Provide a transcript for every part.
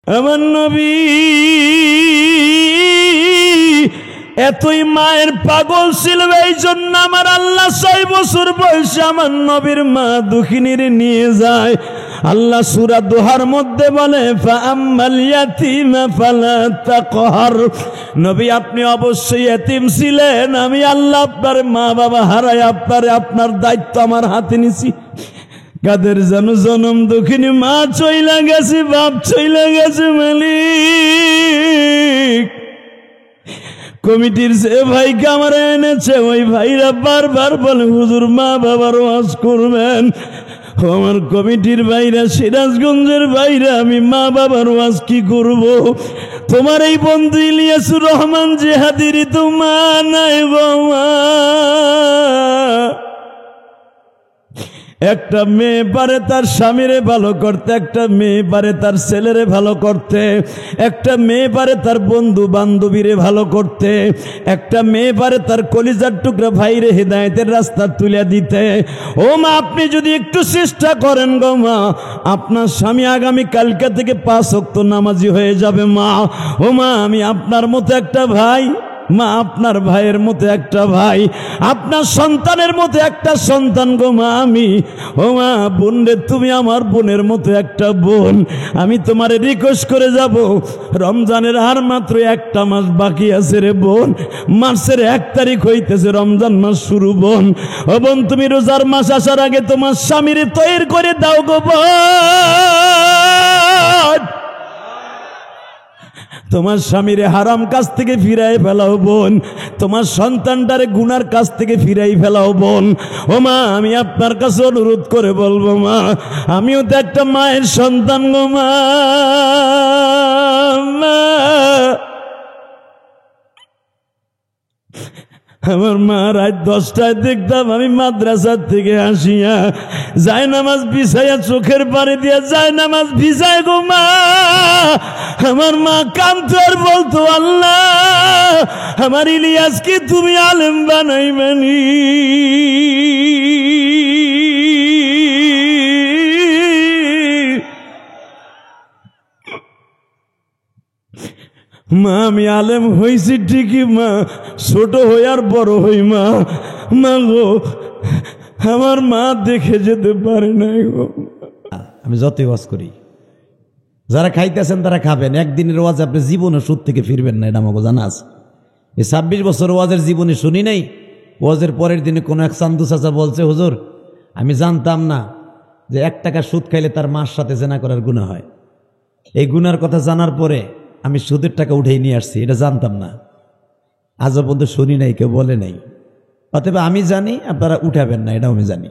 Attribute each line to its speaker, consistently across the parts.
Speaker 1: আমার নবী এতই মায়ের পাগল ছিল, এই জন্য আমার আল্লাহ 6 বছর বয়সে আমার নবীর মা দুঃখিনীর নিয়ে যায়। আল্লাহ সূরা দোহার মধ্যে বলে, ফাআম্মাল ইয়াতীমা ফালা তাকহার। নবী আপনি অবশ্যই এতিম ছিলেন, আমি আল্লাহ আপনার মা বাবা হারাই আপনার দায়িত্ব আমার হাতে নিছি। কাদের যেন জনম দুঃখিনী মা চইলা গেছে, বাপ চইলা গেছে মালিক। কমিটির যে ভাইকে আমার এনেছে ওই ভাইরা বারবার বলে, হুজুর মা বাবার ওয়াজ করবেন। আমার কমিটির ভাইরা, সিরাজগঞ্জের ভাইরা, আমি মা বাবার ওয়াজ কি করব? তোমার এই বন্ধু ইলিয়াসুর রহমান জিহাদির তো মা নাই গো মা। একটা মেয়ে পারে তার স্বামীরে ভালো করতে, একটা মেয়ে পারে তার ছেলেরে ভালো করতে, একটা মেয়ে পারে তার বন্ধু বান্ধবীরে ভালো করতে, একটা মেয়ে পারে তার কলিজার টুকরা ভাইরে হেদায়েতের রাস্তা তুলে দিতে। ও মা, আপনি যদি একটু চেষ্টা করেন গো মা, আপনার স্বামী আগামী কালকে থেকে 5 ওয়াক্ত নামাজি হয়ে যাবে মা। ও মা, আমি আপনার মতো একটা ভাই, মা আপনার ভাইয়ের মতো একটা ভাই, আপনার সন্তানের মতো একটা সন্তান গো মা আমি। ও মা, বোন রে, তুমি আমার বোনের মতো একটা বোন। আমি তোমারে রিকোয়েস্ট করে যাব, রমজানের আর মাত্র 1টা মাস বাকি আছে রে বোন। মাসের 1 তারিখ হইতেছে, রমজান মাস শুরু বোন। ও বোন, তুমি রোজার মাস আসার আগে তোমার স্বামীরে তৈরি করে দাও গো বোন। তোমার স্বামীরে হারাম কাজ থেকে ফিরাই ফেলাও বোন, তোমার সন্তানটারে গুনার কাজ থেকে ফিরাই ফেলাও বোন। ও মা, আমি আপনার কাছে অনুরোধ করে বলবো মা, আমিও তো একটা মায়ের সন্তান গো মা। আমার মা রাত 10টায় দেখতাম আমি মাদ্রাসার থেকে আসিয়া যায় নামাজ বিছাইয়া, চোখের পানি দিয়া যায় নামাজ ভিজায় গো মা। আমার মা কাঁদতো আর বলতো, আল্লাহ আমার ইলিয়াসকে তুমি আলেম বানাইবানি। মা আমি আলেম হইছি ঠিকই মা, ছোট হই আর বড় হই মা। মা গো, আমার মা দেখে যেতে পারে নাই গো। আমি যতই ওয়াজ করি, যারা খাইতেছেন তারা খাবেন, একদিনের ওয়াজ আপনি জীবনে সুদ থেকে ফিরবেন না, এটা আমাকে জানা আছে। এই 26 বছর ওয়াজের জীবনে শুনি নাই। ওয়াজের পরের দিনে কোনো এক চান্দু চাচা বলছে, হুজুর আমি জানতাম না যে 1 টাকা সুদ খাইলে তার মার সাথে জেনা করার গুনাহ হয়। এই গুনার কথা জানার পরে আমি সুদের টাকা উঠেই নিয়ে আসছি, এটা জানতাম না। আজও পর্যন্ত শুনি নাই, কেউ বলে নাই। অতএব আমি জানি আপনারা উঠাবেন না, এটাও আমি জানি।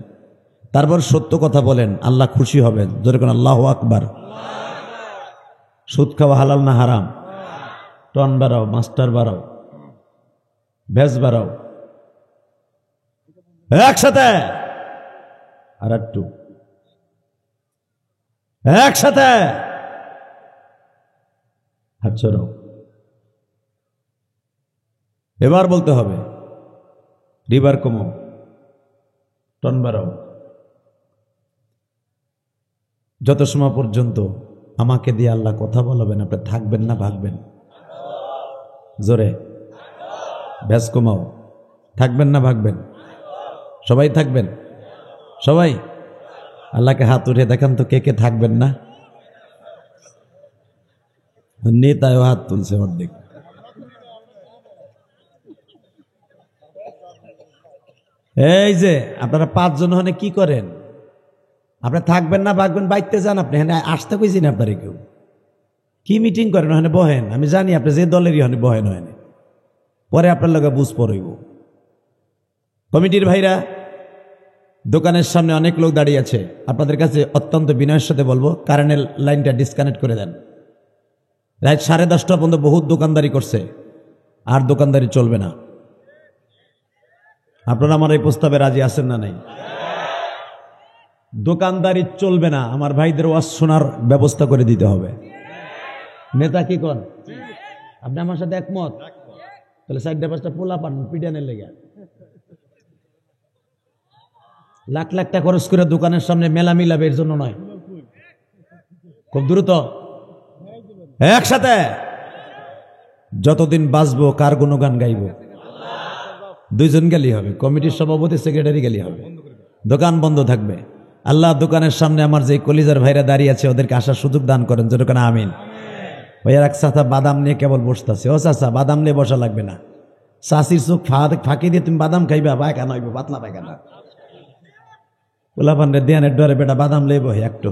Speaker 1: তারপর সত্য কথা বলেন, আল্লাহ খুশি হবেন। জোরে কোন আল্লাহু আকবার। সুদ খাওয়া হালাল না হারাম? টন বাড়াও, মাস্টার বাড়াও, ভেজ বাড়াও, একসাথে আর একটু একসাথে হাত ছড়াও। এবার বলতে হবে, রিবার কমো, টন বাড়াও। যত সময় পর্যন্ত আমাকে দিয়ে আল্লাহ কথা বলাবেন, আপনি থাকবেন না ভাগবেন? জোরে ভেজ কমাও। থাকবেন না ভাগবেন? সবাই থাকবেন? সবাই আল্লাহকে হাত উঠে দেখান তো, কে কে থাকবেন না? নেতায়ও হাত তুলছে অর্ধেক। এই যে আপনারা 5 জন হনে কি করেন? আপনারা থাকবেন না ভাগবেন? বাইতে যান আপনি, হ্যাঁ আসতে কইছি না আপনারে কেউ। কি মিটিং করেন ওখানে? বহেন। আমি জানি আপনি যে দলেরই হনে বহেন, হয় পরে আপনার লগে বুঝ পড়ইব। কমিটির ভাইরা, দোকানের সামনে অনেক লোক দাঁড়িয়ে আছে, আপনাদের কাছে অত্যন্ত বিনয়ের সাথে বলবো, কারেন্টের লাইনটা ডিসকানেক্ট করে দেন। রাত 10:30 পর্যন্ত বহুত দোকানদারি করছে, আর দোকানদারি চলবে না। আপনারা আমার এই প্রস্তাবে রাজি আছেন না নাই? দোকানদারি চলবে না, আমার ভাইদের ওয়াজ শোনার ব্যবস্থা করে দিতে হবে। নেতা কি কন? আপনি আমার সাথে একমত? তাহলে 4-5টা পোলা পান পিডানের লেগে, লাখ লাখ টাকা খরচ করে দোকানের সামনে মেলা মিলাবে, এর জন্য নয়। খুব দ্রুত একসাথে যতদিন বাঁচবো কার গুণগান গাইব? দুইজন গেলি হবে, কমিটির সভাপতি সেক্রেটারি গেলি হবে, দোকান বন্ধ থাকবে। আল্লাহ দোকানের সামনে আমার যে কলিজার ভাইরা দাঁড়িয়ে আছে ওদেরকে আসার সুযোগ দান করেন, যেরকম আমিন। ওই আর এক চাচা বাদাম নিয়ে কেবল বসতেছে। ও চাচা, বাদাম নিয়ে বসা লাগবে না, চাষির চোখ ফাঁকি দিয়ে তুমি বাদাম খাইবা, পায়খানা হইব, পাতলা পায়খানা। পোলাপান রে দেয়ানের ডরে বেটা বাদাম লেব একটু।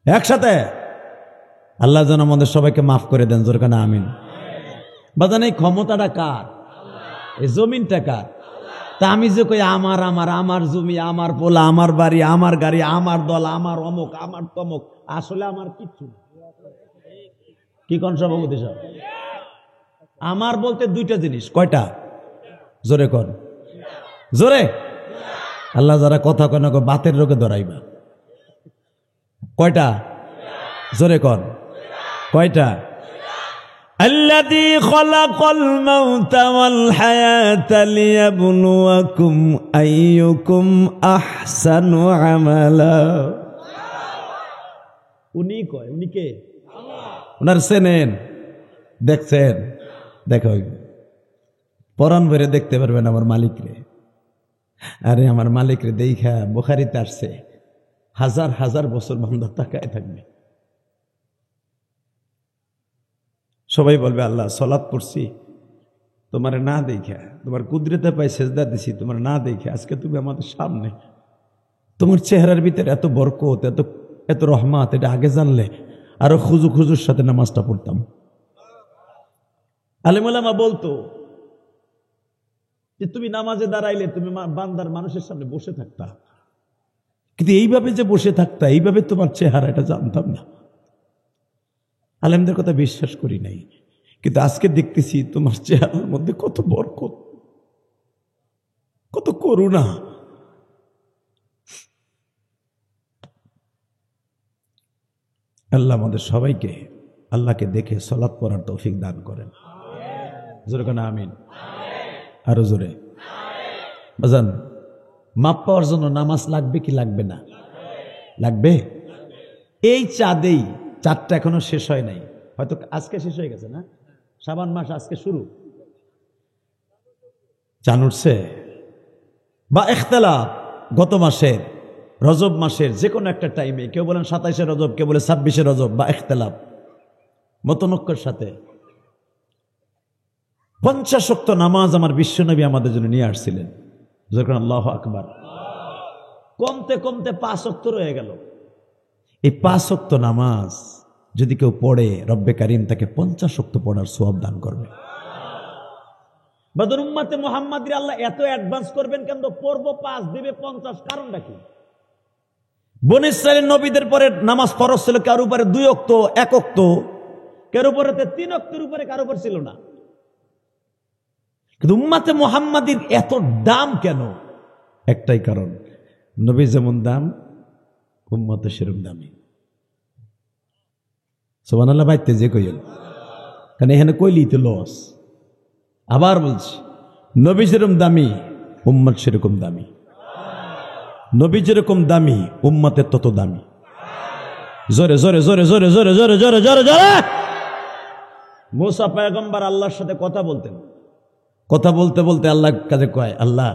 Speaker 1: একসাথে আল্লাহ যেন আমাদের সবাইকে মাফ করে দেন, যেরকম আমিন। বাদান এই ক্ষমতাটা কার? এই জমিনটা কার? তা আমি যে কই আমার আমার আমার জমি, আমার পোলা, আমার বাড়ি, আমার গাড়ি, আমার দল, আমার অমুক, আমার তমুক, আসলে আমার কিচ্ছু কি কোন সভাপতি সাহেব? আমার বলতে দুইটা জিনিস। কয়টা? জোরে কর, জোরে। আল্লাহ যারা কথা কয় না বাতের রোগে ধরাইবা। কয়টা? জোরে কর, কয়টা? الذي خلق الموت والحياة ليبلوكم أيكم أحسن عملا। উনি কয়, উনি কে? ওনার চেনেন, দেখছেন? দেখো পরাণ ভরে দেখতে পারবেন আমার মালিক রে। আরে আমার মালিক রে দেখা বুখারীতে আসছে, হাজার হাজার বছর বান্দা তাকায় থাকবে। সবাই বলবে আল্লাহ সালাত পড়ছি তোমার না দেখে, তোমার কুদরতে পাই সেজদা দিছি তোমার না দেখে, আজকে তুমি আমাদের সামনে, তোমার চেহারার ভিতরে এত বরকত, এত এত রহমত, এটা আগে জানলে আরো খুজুর সাথে নামাজটা পড়তাম। আলেম ওলামা বলতো যে তুমি নামাজে দাঁড়াইলে তুমি বান্দার মানুষের সামনে বসে থাকতা, কিন্তু এইভাবে যে বসে থাকতা, এইভাবে তোমার চেহারা, এটা জানতাম না। আলেমদের কথা বিশ্বাস করি নাই, কিন্তু আজকে দেখতেছি তোমার চেহারার মধ্যে কত বরকত, কত করুণা। আল্লাহ আমাদের সবাইকে আল্লাহকে দেখে সালাত পড়ার তৌফিক দান করেন, জোরে কেন আমিন। আরো জোরে। বাজান, মাপ পাওয়ার জন্য নামাজ লাগবে কি লাগবে না? লাগবে। এই চাঁদেই, চাঁদটা এখনো শেষ হয় নাই, হয়তো আজকে শেষ হয়ে গেছে না? শাবান মাস আজকে শুরু, চাঁদ উঠছে বা ইখতিলাফ গত মাসের রজব মাসের যে কোনো একটা টাইমে, কেউ বলেন 27শে রজব, কেউ বলে 26শে রজব, বা ইখতিলাফ মতনৈক্যের সাথে 50 ওয়াক্ত নামাজ আমার বিশ্বনবী আমাদের জন্য নিয়ে আসছিলেন, যখন আল্লাহু আকবার। কমতে কমতে 5 ওয়াক্ত রয়ে গেল। এই 5 ওয়াক্ত নামাজ যদি কেউ পড়ে, রব্বে কারিম তাকে 50 ওয়াক্ত পড়ার সওয়াব দান করবে। বদর উম্মতে মুহাম্মাদির আল্লাহ এত অ্যাডভান্স করবেন কেন? পড়বো 5, দেবে 50, কারণটা কি? বনী ইসরাইলের নবীদের পরে নামাজ ফরজ ছিল কার উপরে 2 ওয়াক্ত, 1 ওয়াক্ত, কার উপরে 3 ওয়াক্তের উপরে কার উপর ছিল না। কিন্তু উম্মতে মুহাম্মাদির এত দাম কেন? একটাই কারণ, নবী যেমন দাম, উম্মত সেরকম দামি। সুবহানাল্লাহ বাইতে যে কইল, কারণ এখানে কইলি তো লস। আবার বলছি, নবী যেরকম দামি, উম্মত সেরকম দামি। নবী যেরকম দামি, উম্মতের তত দামি। জোরে জোরে জোরে জোরে জোরে জোরে জোরে জোরে জোরে। মুসা পয়গম্বর আল্লাহর সাথে কথা বলতেন, কথা বলতে বলতে আল্লাহ কাছে কয়, আল্লাহ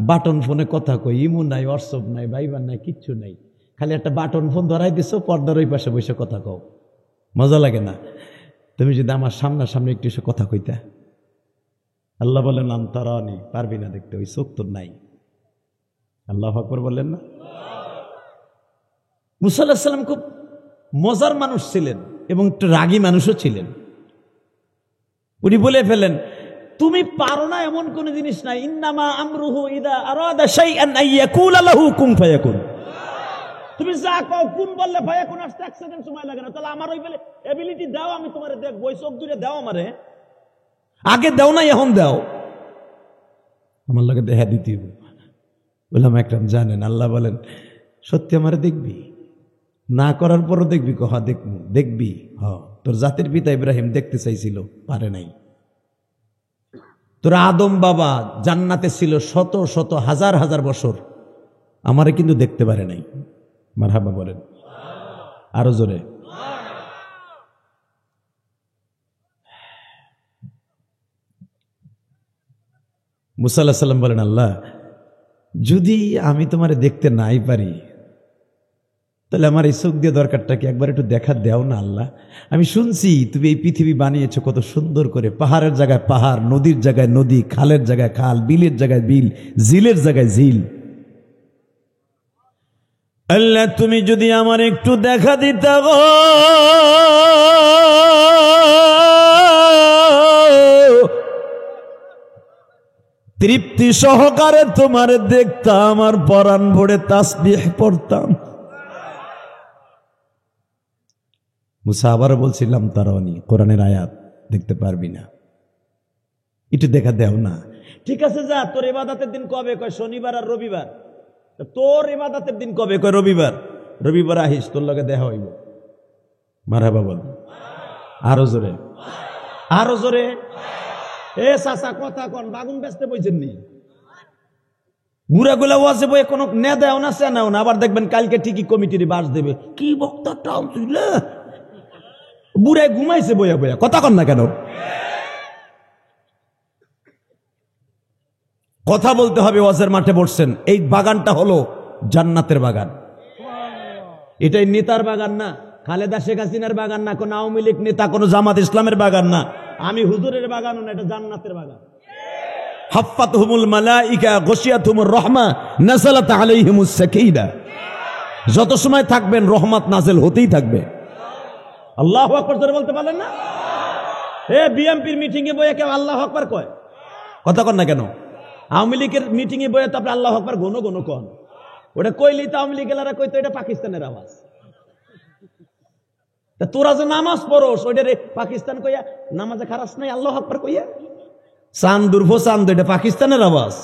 Speaker 1: বাটন ফোনে কথা কই, ইমো নাই, হোয়াটসঅ্যাপ নাই, ভাইবার নাই, কিচ্ছু নাই, খালি একটা বাটন ফোন ধরাই দিছো, পর্দার ওই পাশে বসে কথা কও, মজা লাগে না? তুমি যদি আমার সামনাসামনি একটু এসে কথা কইতা। আল্লাহ বলেন আন তারানি, পারবি না দেখতে, ওই চোখ তোর নাই। আল্লাহু আকবার বললেন না? মুসা আলাইহিস সালাম খুব মজার মানুষ ছিলেন এবং একটু রাগী মানুষও ছিলেন। উনি বলে ফেলেন, তুমি পারো না এমন কোন জিনিস নাই, ইন্নামা আমরুহু ইদা আরাদা শাইআন আইয়াকুলা লাহু কুন ফায়াকুন। তুমি যা কও, কুন বললে ফায়াকুন আসতে 1 সেকেন্ড সময় লাগে না। তাহলে আমার ওই বলে এবিলিটি দাও, আমি তোমারে দেখব, ওই চোখ দূরে দাও আমারে, আগে দাও না এখন দাও, আমার লাগে দেখা দিতে হবে। বললাম একরাম জানেন, আল্লাহ বলেন সত্যি আমারে দেখবি? না করার পরও দেখবি? কহা দেখবো। দেখবি? হ, তোর জাতির পিতা ইব্রাহিম দেখতে চাইছিল, পারে নাই। তোর আদম বাবা জান্নাতে ছিল শত শত হাজার হাজার বছর, আমারে কিন্তু দেখতে পারে নাই। মারহাবা বলেন আরো জোরে। মুসা আলাইহিস সালাম বলেন, আল্লাহ যদি আমি তোমারে দেখতে নাই পারি তাহলে আমার এই চোখ দিয়ে দরকারটা কি, একবার একটু দেখা দেও না আল্লাহ। আমি শুনছি তুমি এই পৃথিবী বানিয়েছো কত সুন্দর করে, পাহাড়ের জায়গায় পাহাড়, নদীর জায়গায় নদী, খালের জায়গায় খাল, বিলের জায়গায় বিল, ঝিলের জায়গায় ঝিল। আল্লাহ তুমি যদি আমার একটু দেখা দিতে গো, তৃপ্তি সহকারে তোমার দেখতাম আর পরাণ ভরে তাসবিহ পড়তাম। মুসা আবারও বলছিলাম তারানি, কোরআনের আয়াত দেখতে পারবি না, একটু দেখা দেও না। ঠিক আছে যা, তোর ইবাদতের দিন কবে? কয় শনিবার আর রবিবার। তোর ইবাদতের দিন কবে? কয় রবিবার। রবিবার আহিস, তোর লগে দেখা হইব। মারহাবা বল, আরো জোরে, আরো জোরে। এ চাচা কথা কন, বাগুন বেচতে বইছেন নি? বুড়া গুলা ওয়াজে বই কোনো নে দেও না, সে নাও না, আবার দেখবেন কালকে ঠিকই কমিটির বাস দেবে। কি বক্তাটাও ছিল, বুড়ায় ঘুমাইছে বইয়া বইয়া, কথা কন না কেন? কথা বলতে হবে। ওয়াজের মাঠে বসছেন, এই বাগানটা হলো জান্নাতের বাগান। এটাই নেতার বাগান না, খালেদা শেখ হাসিনার বাগান না, কোন আওয়ামী লীগ নেতা, কোন জামাত ইসলামের বাগান না, আমি হুজুরের বাগানও না, এটা জান্নাতের বাগান। হাফাতহুমুল মালাইকা গশিয়াতুমুর রাহমা নাযালাত আলাইহিমুস সাকিনা। যত সময় থাকবেন রহমত নাযিল হতেই থাকবে। আল্লাহু আকবার জোরে বলতে পারলেন না? এ বিএমপির মিটিং এ বইয়ে কেউ আল্লাহু আকবার কয়? কথা কন না কেন? আওয়ামী লীগের মিটিং এ বইয়ে তো আপনি আল্লাহু আকবার গোনো গোনো কন। ওটা কইলি তো আওয়ামী লীগেরা কইতো এটা পাকিস্তানের আওয়াজ। তা তোরা যে নামাজ পড়োস ওইটা রে পাকিস্তান কইয়া নামাজে খারাস নাই আল্লাহু আকবার কইয়া? চাঁদ দুর্ভো চাঁদ, এটা পাকিস্তানের আওয়াজ,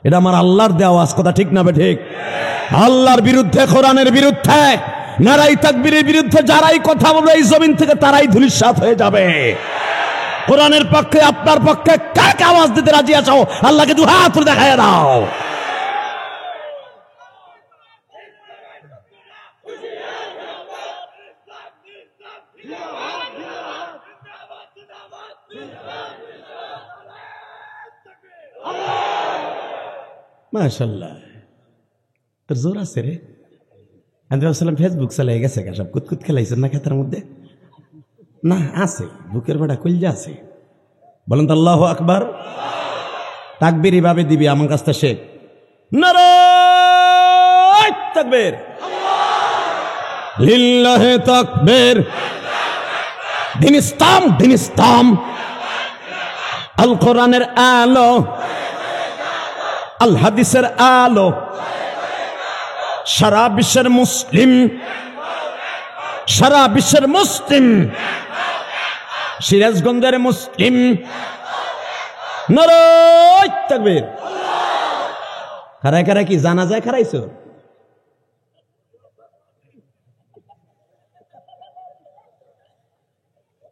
Speaker 1: এটা আমার আল্লাহর দেওয়া আওয়াজ। কথা ঠিক না বে ঠিক? আল্লাহর বিরুদ্ধে, কোরআনের বিরুদ্ধে, নারাই তাকবীরের বিরুদ্ধে যারাই কথা বলবে এই জমিন থেকে তারাই ধূলিসাৎ হয়ে যাবে। কোরআনের পক্ষে, আপনার পক্ষে কাকে আওয়াজ দিতে রাজি আছো? আল্লাহকে দু হাত তুলে দেখায় দাও। মাশাআল্লাহ, তোর জোর আছে রে। আমি ভাবছিলাম ফেসবুক চালাই গেছে, সব কুতকুত খেলাইছেন না খেতার মধ্যে? না, আছে, বুকের বেড়া কলজা আছে। বলেন তো আল্লাহু আকবার। তাকবীর এভাবে দিবি, আমার কাছটা শেখ। নারায়ে তাকবীর, লিল্লাহি তাকবীর। দিন ইসলাম, দিন ইসলাম, আল কোরআনের আলো, আল হাদিসের আলো, সারা বিশ্বের মুসলিম, সারা বিশ্বের মুসলিম, সিরাজগঞ্জের মুসলিম। নারায়ে তাকবীর। খারায় খারায় কি জানাজায় খারাইছো?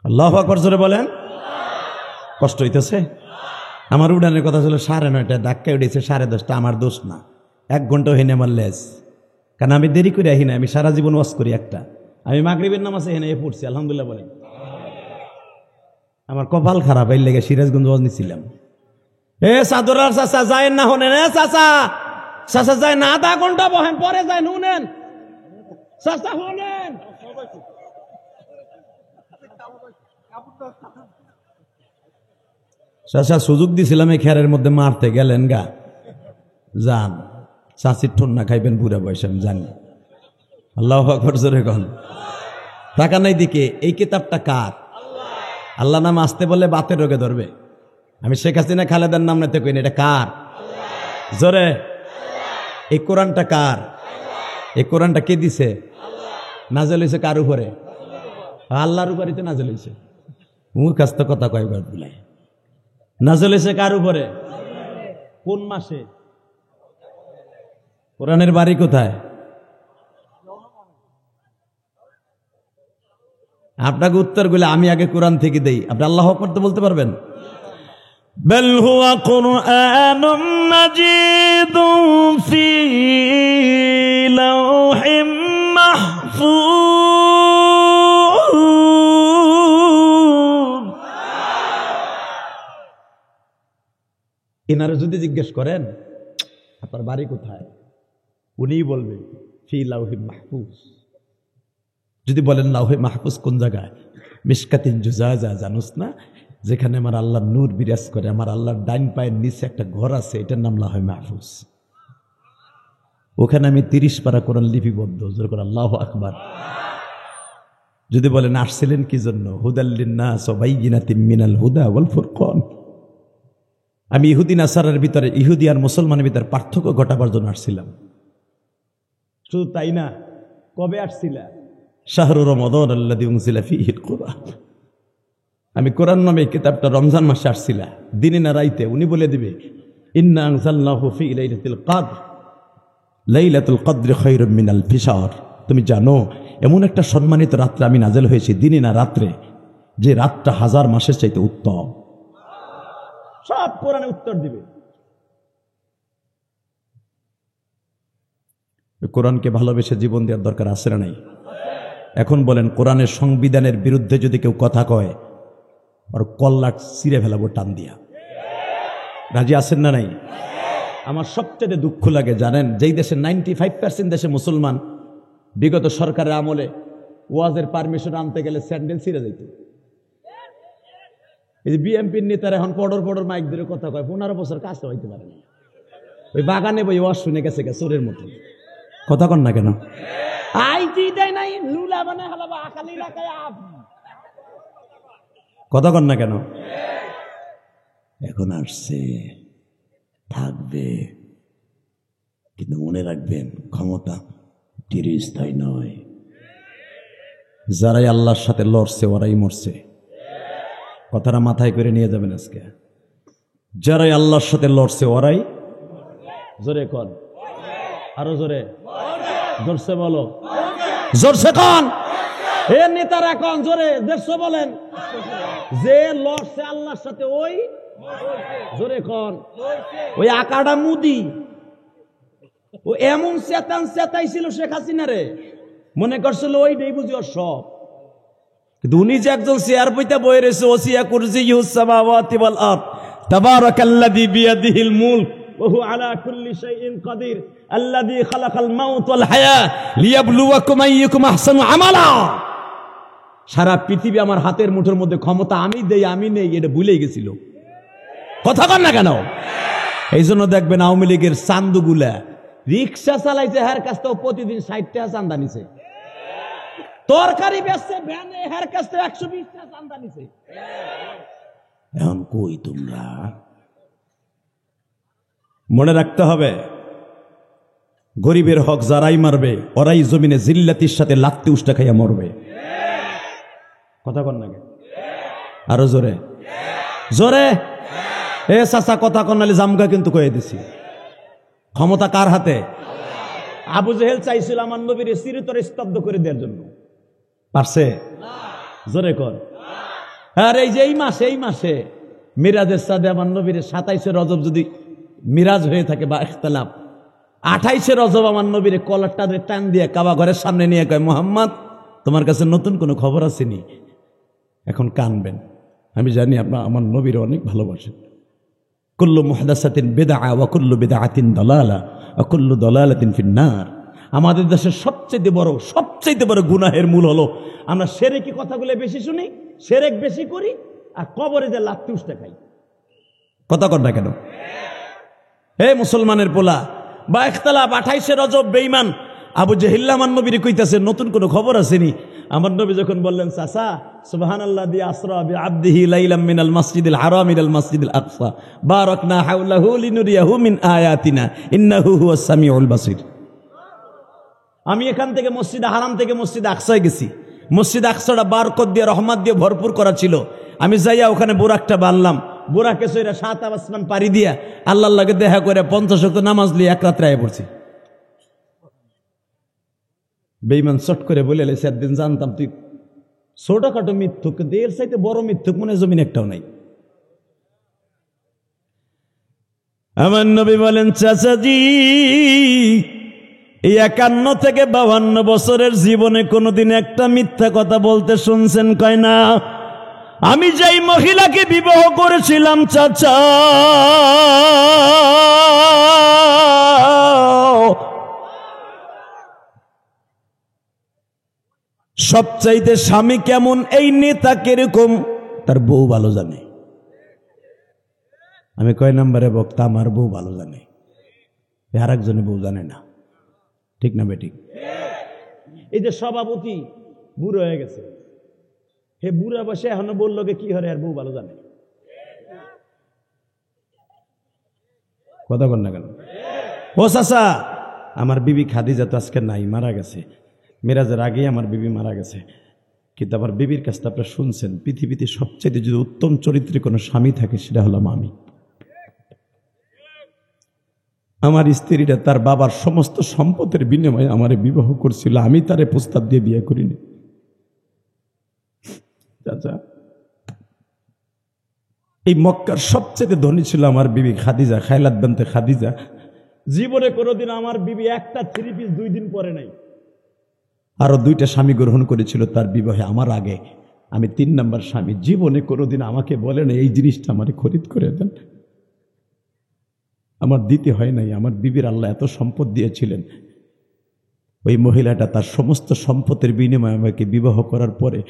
Speaker 1: আল্লাহু আকবার জোরে বলেন। কষ্ট হইতেছে? আমার উড়ানের কথা ছিল 9:30, ধাক্কা উঠেছে 10:30। আমার দোষ না, 1 ঘন্টা হইনি আমার লেজ, কারণ আমি দেরি করে আহি না। আমি সারা জীবন ওয়াজ করি একটা। আমি মাগরিবের নামাজে এখানে পড়ছি, আলহামদুলিল্লাহ বলেন। আমার কপাল খারাপ, এই লেগে সিরাজগঞ্জ ওয়াজ নিছিলাম। এ সাদরার চাচা যায় না হনেন, এ চাচা, চাচা যায় না, 0.5 ঘন্টা বহেন, পরে যায় নুনেন চাচা হনেন। চাচা সুযোগ দিছিলাম এই খেরের মধ্যে মারতে, গেলেন গা। যান, চাচির ঠোন্না খাইবেন বুড়া বয়সে, আমি জানি। আল্লাহু আকবার জোরে কন। টাকা নাই দিকে। এই কিতাবটা কার? আল্লাহ নাম আসতে বললে বাতের রোগে ধরবে। আমি শেখ হাসিনা খালেদার নাম নিতে কইনি, এটা কার? জোরে। এই কোরআনটা কার? এই কোরআনটা কে দিছে? নাজেল হয়েছে কার উপরে? আল্লাহর উপরে তো নাজেল হয়েছে। মুখস্থ কথা কয়বার বলে। নাজেল হয়েছে কার উপরে? কোন মাসে? কোরআনের বাড়ি কোথায়? আপনাকে উত্তর গুলো আমি আগে কোরআন থেকে দেই, আপনি আল্লাহু আকবার তো বলতে পারবেন। বাল হুয়া কুরআনুম মাজিদুন ফি লাওহিম মাহফুজ। এনারা যদি জিজ্ঞেস করেন আপনার বাড়ি কোথায়, উনিই বলবে ফি লাউহি মাহফুজ। যদি বলেন লাউহে মাহফুজ কোন জায়গায়, মিশকাতিন জুজাজা, জানুস না, যেখানে আমার আল্লাহর নূর বিরাজ করে, আমার আল্লাহর ডাইন পায়ের নিচে একটা ঘর আছে, এটার নাম লাউহে মাহফুজ। ওখানে আমি 30 পারা কোরআন লিপিবদ্ধ, জোর করে আল্লাহু আকবার। যদি বলেন আসছিলেন কি জন্য, হুদাল লিন্নাস ওয়া বাইয়িনাতিন মিনাল হুদা ওয়াল ফুরকান, আমি ইহুদি নাসারার ভিতরে, ইহুদি আর মুসলমানের ভিতরে পার্থক্য ঘটাবার জন্য আসছিলাম। শুধু তাই না, কবে আসছিলা? শাহরু রমাদান আল্লাযী উনজিলা ফীহিল কুরআন, আমি কোরআন নামে কিতাবটা রমজান মাসে আসছিলা, দিনে না রাইতে। উনি বলে দিবে ইন্না আনজালনাহু ফী লাইলাতুল কদর, লাইলাতুল কদর খায়রুম মিন আলফি শাহর। তুমি জানো এমন একটা সম্মানিত রাত্রে আমি নাজেল হয়েছি, দিনে না রাত্রে, যে রাতটা 1000 মাসের চাইতে উত্তম। সব কোরআনে উত্তর দিবে। কোরআনকে ভালোবেসে জীবন দেওয়ার দরকার আছে না নাই? এখন বলেন, কোরআনের সংবিধানের বিরুদ্ধে যদি কেউ কথা কয়, আর কল্লাট ছিঁড়ে ফেলাবো টান দিয়া। রাজি আছেন না নাই? আমার সবচেয়ে দুঃখ লাগে জানেন, যেই দেশে 95% দেশে মুসলমান, বিগত সরকারের আমলে ওয়াজের পারমিশন আনতে গেলে স্যান্ডেল ছিঁড়ে যেত। এই যে বিএমপির নেতারা এখন পড়র মাইক ধরে কথা কয়, 15 বছর কাছে হইতে পারে না, ওই বাগানে বই ওয়াজ শুনে গেছে চোরের মতো। কথা কন না কেন? কথা কন না কেন? এখন আসছে, থাকবে, কিন্তু মনে রাখবেন ক্ষমতা চিরস্থায়ী নয়। যারাই আল্লাহর সাথে লড়ছে ওরাই মরছে। কথাটা মাথায় করে নিয়ে যাবেন আজকে। যারাই আল্লাহর সাথে লড়ছে ওরাই, জোরে কন, আরো জোরে, জোরসে বলো, জোরসে কন, এ নেতারা কন, জোরে দেড়শো বলেন। যে লড়ছে আল্লাহর সাথে ওই, জোরে কন, ওই আকাডা মুদি, ও এমন চেতাইছিল শেখ হাসিনা রে, মনে করছিল ওইটাই বুঝি ওর সব। কিন্তু উনি যে একজন চেয়ার বইতে বয়ে রয়েছে, ওসিয়া কুরসিয়ুস সামাওয়াতি ওয়াল আরদ, তাবারাকাল্লাযী বিয়াদিহিল মুলক ওয়া হুয়া আলা কুল্লি শাইইন কাদির, আল্লাযী খালাকাল মাউত ওয়াল হায়া লিয়াবলুয়াকুম আইয়ুকুম আহসানু আমালা। সারা পৃথিবী আমার হাতের মুঠোর মধ্যে, ক্ষমতা আমি দেই আমি নেই, এটা ভুলেই গেছিল। কথা কন না কেন? এই জন্য দেখবেন আওয়ামী লীগের চান্দুগুলা রিক্সা চালাইছে, হের কাছ থেকে প্রতিদিন 60 টাকা চান্দা নিছে। তরকারি বেচছে ভ্যানে, হের কাছ থেকে 120 টাকা চান্দা নিছে। এখন কই তোমরা? মনে রাখতে হবে, গরিবের হক যারাই মারবে ওরাই জমিনে জিল্লাতির সাথে লাত্তি উষ্টা খাইয়া মরবে। কথা কন না? আরো জোরে, জোরে। এ চাচা কথা কনালি জামগা কিন্তু কয়ে দিছি। ক্ষমতা কার হাতে? আবু জেহেল চাইছিল আমার নবীর চিরতরে স্তব্ধ করে দেওয়ার জন্য, পারছে? জোরে কর। আর এই যে এই মাসে মিরাজের সাথে আমার নবীর 27 রজব যদি মিরাজ হয়ে থাকে বা ইখতিলাফ, 28 রজব আমার নবীর কলারটা টান দিয়ে কাবা ঘরের সামনে নিয়ে কয়, মুহাম্মদ তোমার কাছে নতুন কোনো খবর আসেনি? এখন কানবেন, আমি জানি আপনার আমার নবীর অনেক ভালোবাসেন। কুল্লু মুহদাসাতিন বিদআ ওয়া কুল্লু বিদআতিন দালালা ওয়া কুল্লু দালালাতিন ফিন্নার। আমাদের দেশের সবচেয়ে বড় গুনাহের মূল হলো আমরা শিরকি কথাগুলো বেশি শুনি, শিরক বেশি করি, আর কবরে যে লাত্তি উষ্টা খাই। কথা কর না কেন? হে মুসলমানের পোলা, বা ইখতিলাফ 28 রজব বেঈমান আবু জেহেল আমার নবীর কইতাছে নতুন কোনো খবর আসেনি? আমার নবী যখন বললেন, চাচা সুবহানাল্লাযী আসরা বিআবদিহি লাইলাম মিনাল মাসজিদিল হারাম ইলাল মাসজিদিল আকসা বারাকনা হাওলাহু লিনুরিয়াহু মিন আয়াতিনা ইন্নাহু হুয়াস সামিউল বাসীর। আমি এখান থেকে মসজিদে হারাম থেকে মসজিদে আকসায় গেছি। মসজিদ আকসাটা বারকত দিয়ে রহমত দিয়ে ভরপুর করা ছিল। আমি যাইয়া ওখানে বোরাকটা বানলাম, বোরাকে সইরা 7 আসমান পাড়ি দিয়া আল্লাহর লাগে দেখা করে 50 ওয়াক্ত নামাজ লিয়ে এক রাত্রে আয়া পড়ছি। বেঈমান চট করে বলে এলেছে, একদিন জানতাম তুই ছোটখাটো মিথ্যুক, কিন্তু এর চাইতে বড় মিথ্যুক মনে জমিন একটাও নাই। আমার নবী বলেন, চাচাজি এই 51 থেকে 52 বছরের জীবনে কোনোদিন একটা মিথ্যা কথা বলতে শুনছেন? কয় না। আমি যেই মহিলাকে বিবাহ করেছিলাম চাচা, সবচাইতে স্বামী কেমন, এই নেতা কিরকম, তার বউ ভালো জানে। আমি কয় নম্বরে বক্তা, আমার বউ ভালো জানে, আর একজনে বউ জানে না। ঠিক না বেঠিক? এই যে সভাপতি বুড়ো হয়ে গেছে, হে বুড়া বসে এখনো বললো কি হরে, আর বউ ভালো জানে। কথা বল না কেন? ও চাচা, আমার বিবি খাদিজা তো আজকে নাই, মারা গেছে। মেরাজের আগেই আমার বিবি মারা গেছে। কিন্তু আমার বিবির কাছে আপনারা শুনছেন, পৃথিবীতে সবচেয়ে যদি উত্তম চরিত্রে কোনো স্বামী থাকে সেটা হলাম আমি। আমার স্ত্রীটা তার বাবার সমস্ত সম্পদের বিনিময়ে আমারে বিবাহ করছিল, আমি তারে প্রস্তাব দিয়ে বিয়ে করিনি। চাচা, এই মক্কার সবচেয়ে ধনী ছিল আমার বিবি খাদিজা, খায়লাত বিনতে খাদিজা। জীবনে কোনোদিন আমার বিবি একটা 3 পিস 2 দিন পরে নাই। আরো 2টা স্বামী গ্রহণ করেছিল তার বিবাহে আমার আগে, আমি 3 নাম্বার স্বামী। জীবনে কোনোদিন আমাকে বলে না এই জিনিসটা আমারে খরিদ করে দেন, আমার দিতে হয় নাই। আমার বিবির আল্লাহ এত সম্পদ দিয়েছিলেন, ওই মহিলাটা তার সমস্ত সম্পদের বিনিময়ে আমাকে বিবাহ করার পরে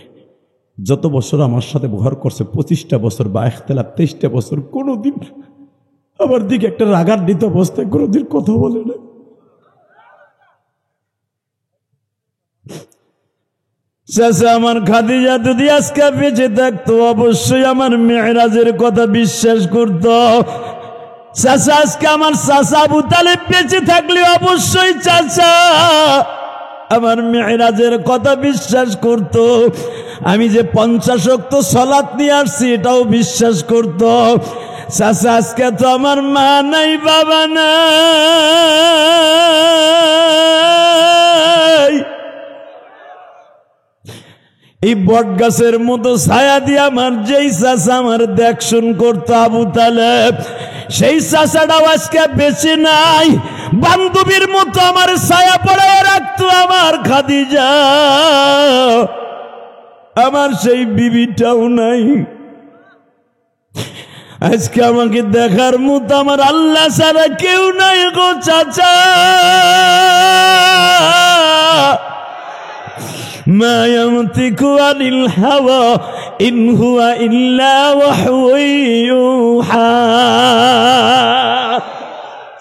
Speaker 1: যত বছর আমার সাথে ঘর করছে, 25টা বছর বা ইখতিলাফ 23টা বছর, কোনোদিন আমার দিকে একটা রাগান্বিত অবস্থায় কোনোদিন কথা বলে না। চাচা, আমার খাদিজা যদি আজকে বেঁচে থাকতো অবশ্যই আমার মেরাজের কথা বিশ্বাস করত। চাচা, আজকে আমার চাচা আবু তালেব বেঁচে থাকলে অবশ্যই চাচা আমার মেরাজের কথা বিশ্বাস করত। আমি যে 50 ওয়াক্ত সালাত নিয়ে আসছি এটাও বিশ্বাস করত। চাচা, আজকে তো আমার মা নাই, বাবা নাই, এই বট গাছের মতো ছায়া দিয়ে আমার যেই চাচা আমার দেখশন করতো আবু তালেব, সেই চাচাটাও আজকে বেঁচে নাই। বান্ধবীর মতো আমার ছায়া পড়ে রাখতো আমার খাদিজা, আমার সেই বিবিটাও নাই। আজকে আমাকে দেখার মতো আমার আল্লাহ ছাড়া কেউ নাই গো চাচা। মা ইয়ানতিকু আনিল হাওয়া ইন হুয়া ইল্লা ওয়াহয়ুন ইউহা।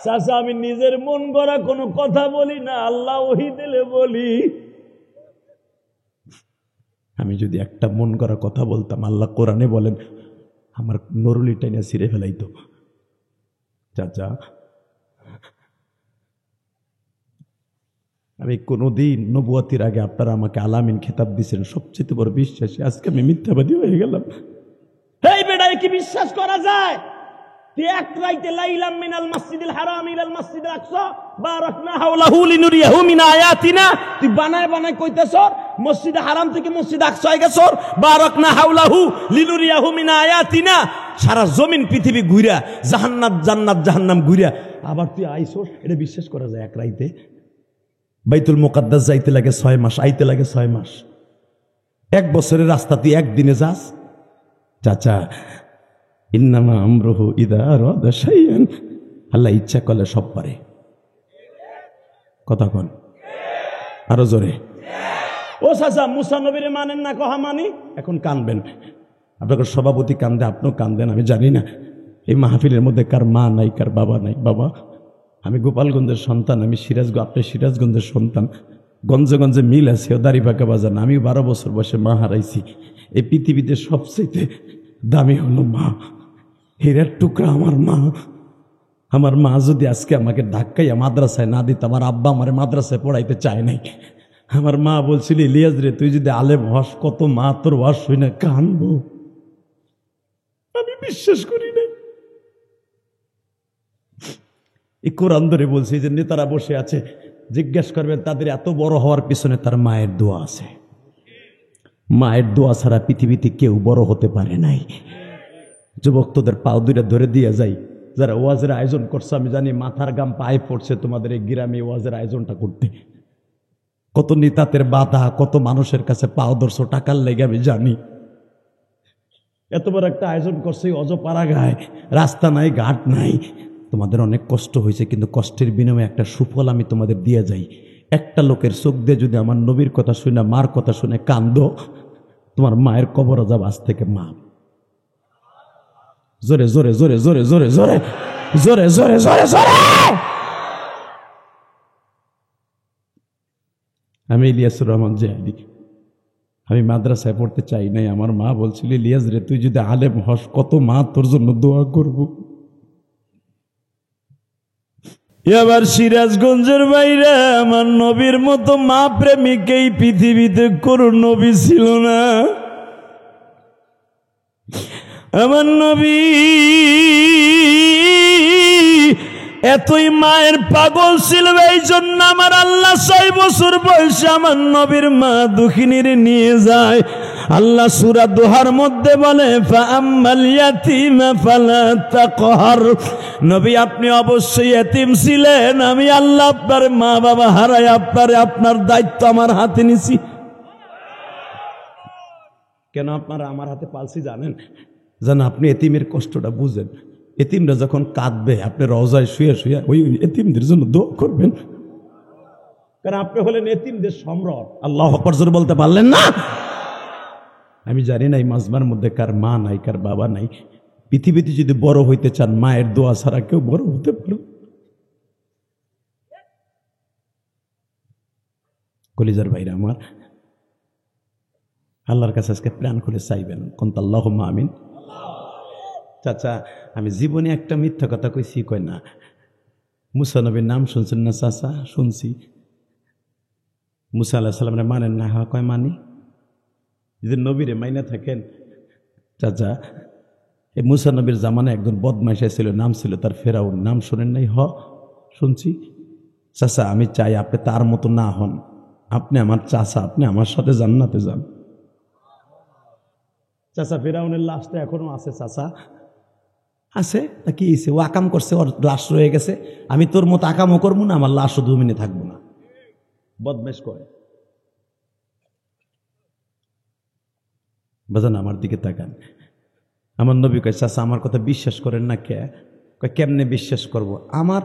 Speaker 1: চাচা, আমি নিজের মন গড়া কোনো কথা বলি না, আল্লাহ ওহী দিলে বলি। আমি যদি একটা মন গড়া কথা বলতাম, আল্লাহ কোরআনে বলেন আমার নরুলি টাইনা ছিঁড়ে ফেলাইতো। চাচা, আমি কোনোদিন নবুয়তির আগে আপনারা আমাকে আলামিন খেতাব দিয়েছেন, সবচেয়ে বড় বিশ্বাসী। আজকে আমি মিথ্যাবাদী হয়ে গেলাম। এই বেটায় কি বিশ্বাস করা যায়? তুই এক রাইতে লাইলাম মিনাল মসজিদিল হারাম ইলাল মসজিদিল আকসা বারাকনা হাওলাহু লিনুরিয়াহু মিন আয়াতিনা। তুই বানায় বানায় কইতেছ মসজিদে হারাম থেকে মসজিদ আকসায় গেছর, বারাকনা হাওলাহু লিনুরিয়াহু মিন আয়াতিনা। সারা জমিন পৃথিবী ঘুরা, জাহান্নাত জান্নাত জাহান্নাম ঘুরা, আবার তুই আইছস। এটা বিশ্বাস করা যায়? এক রাইতে বাইতুল মুকাদ্দাস যাইতে লাগে 6 মাস, আইতে লাগে 6 মাস। 1 বছরের রাস্তা তুই একদিনে যাস? চাচা, ইন্নামা আমরুহু ইযা আরাদা শাইআন, আল্লাহ ইচ্ছা করলে সব পারে। কথা কোন আরো জোরে। ও চাচা, মুসা নবীরে মানেন না? কহা মানি। এখন কানবেন, আপনাদের সভাপতি কান্দে, আপনিও কান্দেন, আমি জানি না এই মাহফিলের মধ্যে কার মা নাই, কার বাবা নাই। বাবা, আমি গোপালগঞ্জের সন্তান, আমি আপনি সিরাজগঞ্জের সন্তান। গঞ্জে গঞ্জে মিল আছে, দাড়িপাকা বাজান। আমি 12 বছর বয়সে মা হারাইছি। এই পৃথিবীতে সবচেয়ে দামি হলো মা, হীরের টুকরা আমার মা। আমার মা যদি আজকে আমাকে ধাক্কাইয়া মাদ্রাসায় না দিত, আমার আব্বা আমার মাদ্রাসায় পড়াইতে চায় নাই। আমার মা বলছিল, ইলিয়াস রে, তুই যদি আলেম হস, কত মা তোর ওয়াজ শুই না কানবো। আমি বিশ্বাস করি না। এই কোরআন ধরে বলছি যে নেতারা বসে আছে, জিজ্ঞেস করবেন তাদের এত বড় হওয়ার পিছনে তার মায়ের দোয়া আছে। মায়ের দোয়া ছাড়া পৃথিবীতে কেউ বড় হতে পারে নাই। যুবক, তোদের পাও দুইটা ধরে দিয়ে যাই, যারা ওয়াজের আয়োজন করছে, আমি জানি মাথার গাম পায়ে পড়ছে তোমাদের এই গ্রামে ওয়াজের আয়োজনটা করতে। কত নেতাদের বাধা, কত মানুষের কাছে পাও ধরছো টাকার লেগে, আমি জানি। এত বড় একটা আয়োজন করছে অজপাড়া গায়, রাস্তা নাই, ঘাট নাই। তোমাদের অনেক কষ্ট হয়েছে, কিন্তু কষ্টের বিনিময়ে একটা সুফল আমি তোমাদের দিয়ে যাই। একটা লোকের চোখ দিয়ে যদি আমার নবীর কথা শুনে, মার কথা শুনে কান্দো, তোমার মায়ের কবর যাব আজ থেকে মা। জোরে জোরে জোরে জোরে জোরে জোরে জোরে জোরে জোরে জোরে। আমি ইলিয়াসুর রহমান জিহাদি, আমি মাদ্রাসায় পড়তে চাই নাই। আমার মা বলছিল, ইলিয়াস রে, তুই যদি আলেম হস, কত মা তোর জন্য দোয়া করব। এবার সিরাজগঞ্জের বাইরে আমার নবীর মতো মা প্রেমিক এই পৃথিবীতে কোনো নবী ছিল না। আমার নবী এতই মায়ের পাগল ছিল, এই জন্য আমার আল্লাহ 6 বছর বয়সে আমার নবীর মা দুঃখিনীর নিয়ে যায়। আল্লাহ সূরা দোহার মধ্যে বলে, ফাআম্মাল ইয়াতীমা ফালা তাকহার। নবী আপনি অবশ্যই এতিম ছিলেন, আমি আল্লাহ আপনার মা বাবা হারাই আপনার দায়িত্ব আমার হাতে নিছি। কেন আপনারা আমার হাতে পালছি জানেন? যেন আপনি এতিমের কষ্টটা বুঝেন। এতিমরা যখন কাঁদবে, আপনি রওজায় শুয়ে শুয়ে ওই এতিমদের জন্য দোয়া করবেন, কারণ আপনি হলেন এতিমদের সম্রাট। আল্লাহু আকবার জোরে বলতে পারলেন না? আমি জানি না এই মাজমার মধ্যে কার মা নাই, কার বাবা নাই। পৃথিবীতে যদি বড় হইতে চান, মায়ের দোয়া ছাড়া কেউ বড় হতে পারে। কলিজার ভাইরা আমার, আল্লাহর কাছে আজকে প্রাণ খুলে চাইবেন, কোনটা আল্লাহুম্মা আমিন। চাচা, আমি জীবনে একটা মিথ্যা কথা কইছি, কয় না। মুসা নবীর নাম শুনছেন না চাচা? শুনছি। মুসা আলাইহিস সালামের মানেন না? হ্যাঁ, কয় মানি। যদি নবীরে মাইনা থাকেন, চাচা, এই মুসা নবীর জামানায় একজন বদমাইশ ছিল, নাম ছিল তার ফেরাউন। নাম শোনেন নাই? হ, শুনছি। চাচা, আমি চাই আপনি তার মতো না হন। আপনি আমার চাচা, আপনি আমার সাথে জান্নাতে যান। চাচা, ফেরাউনের লাশটা এখনো আছে চাচা? আছে। তা কি হয়েছে? ও আকাম করছে, ওর লাশ রয়ে গেছে। আমি তোর মতো আকামও করবো না, আমার লাশও জমিনে থাকবো না। বদমাইশ করে। বাজান, আমার দিকে তাকান। আমার নবী কয়, চাচা আমার কথা বিশ্বাস করেন না? কে? কেমনে বিশ্বাস করব? আমার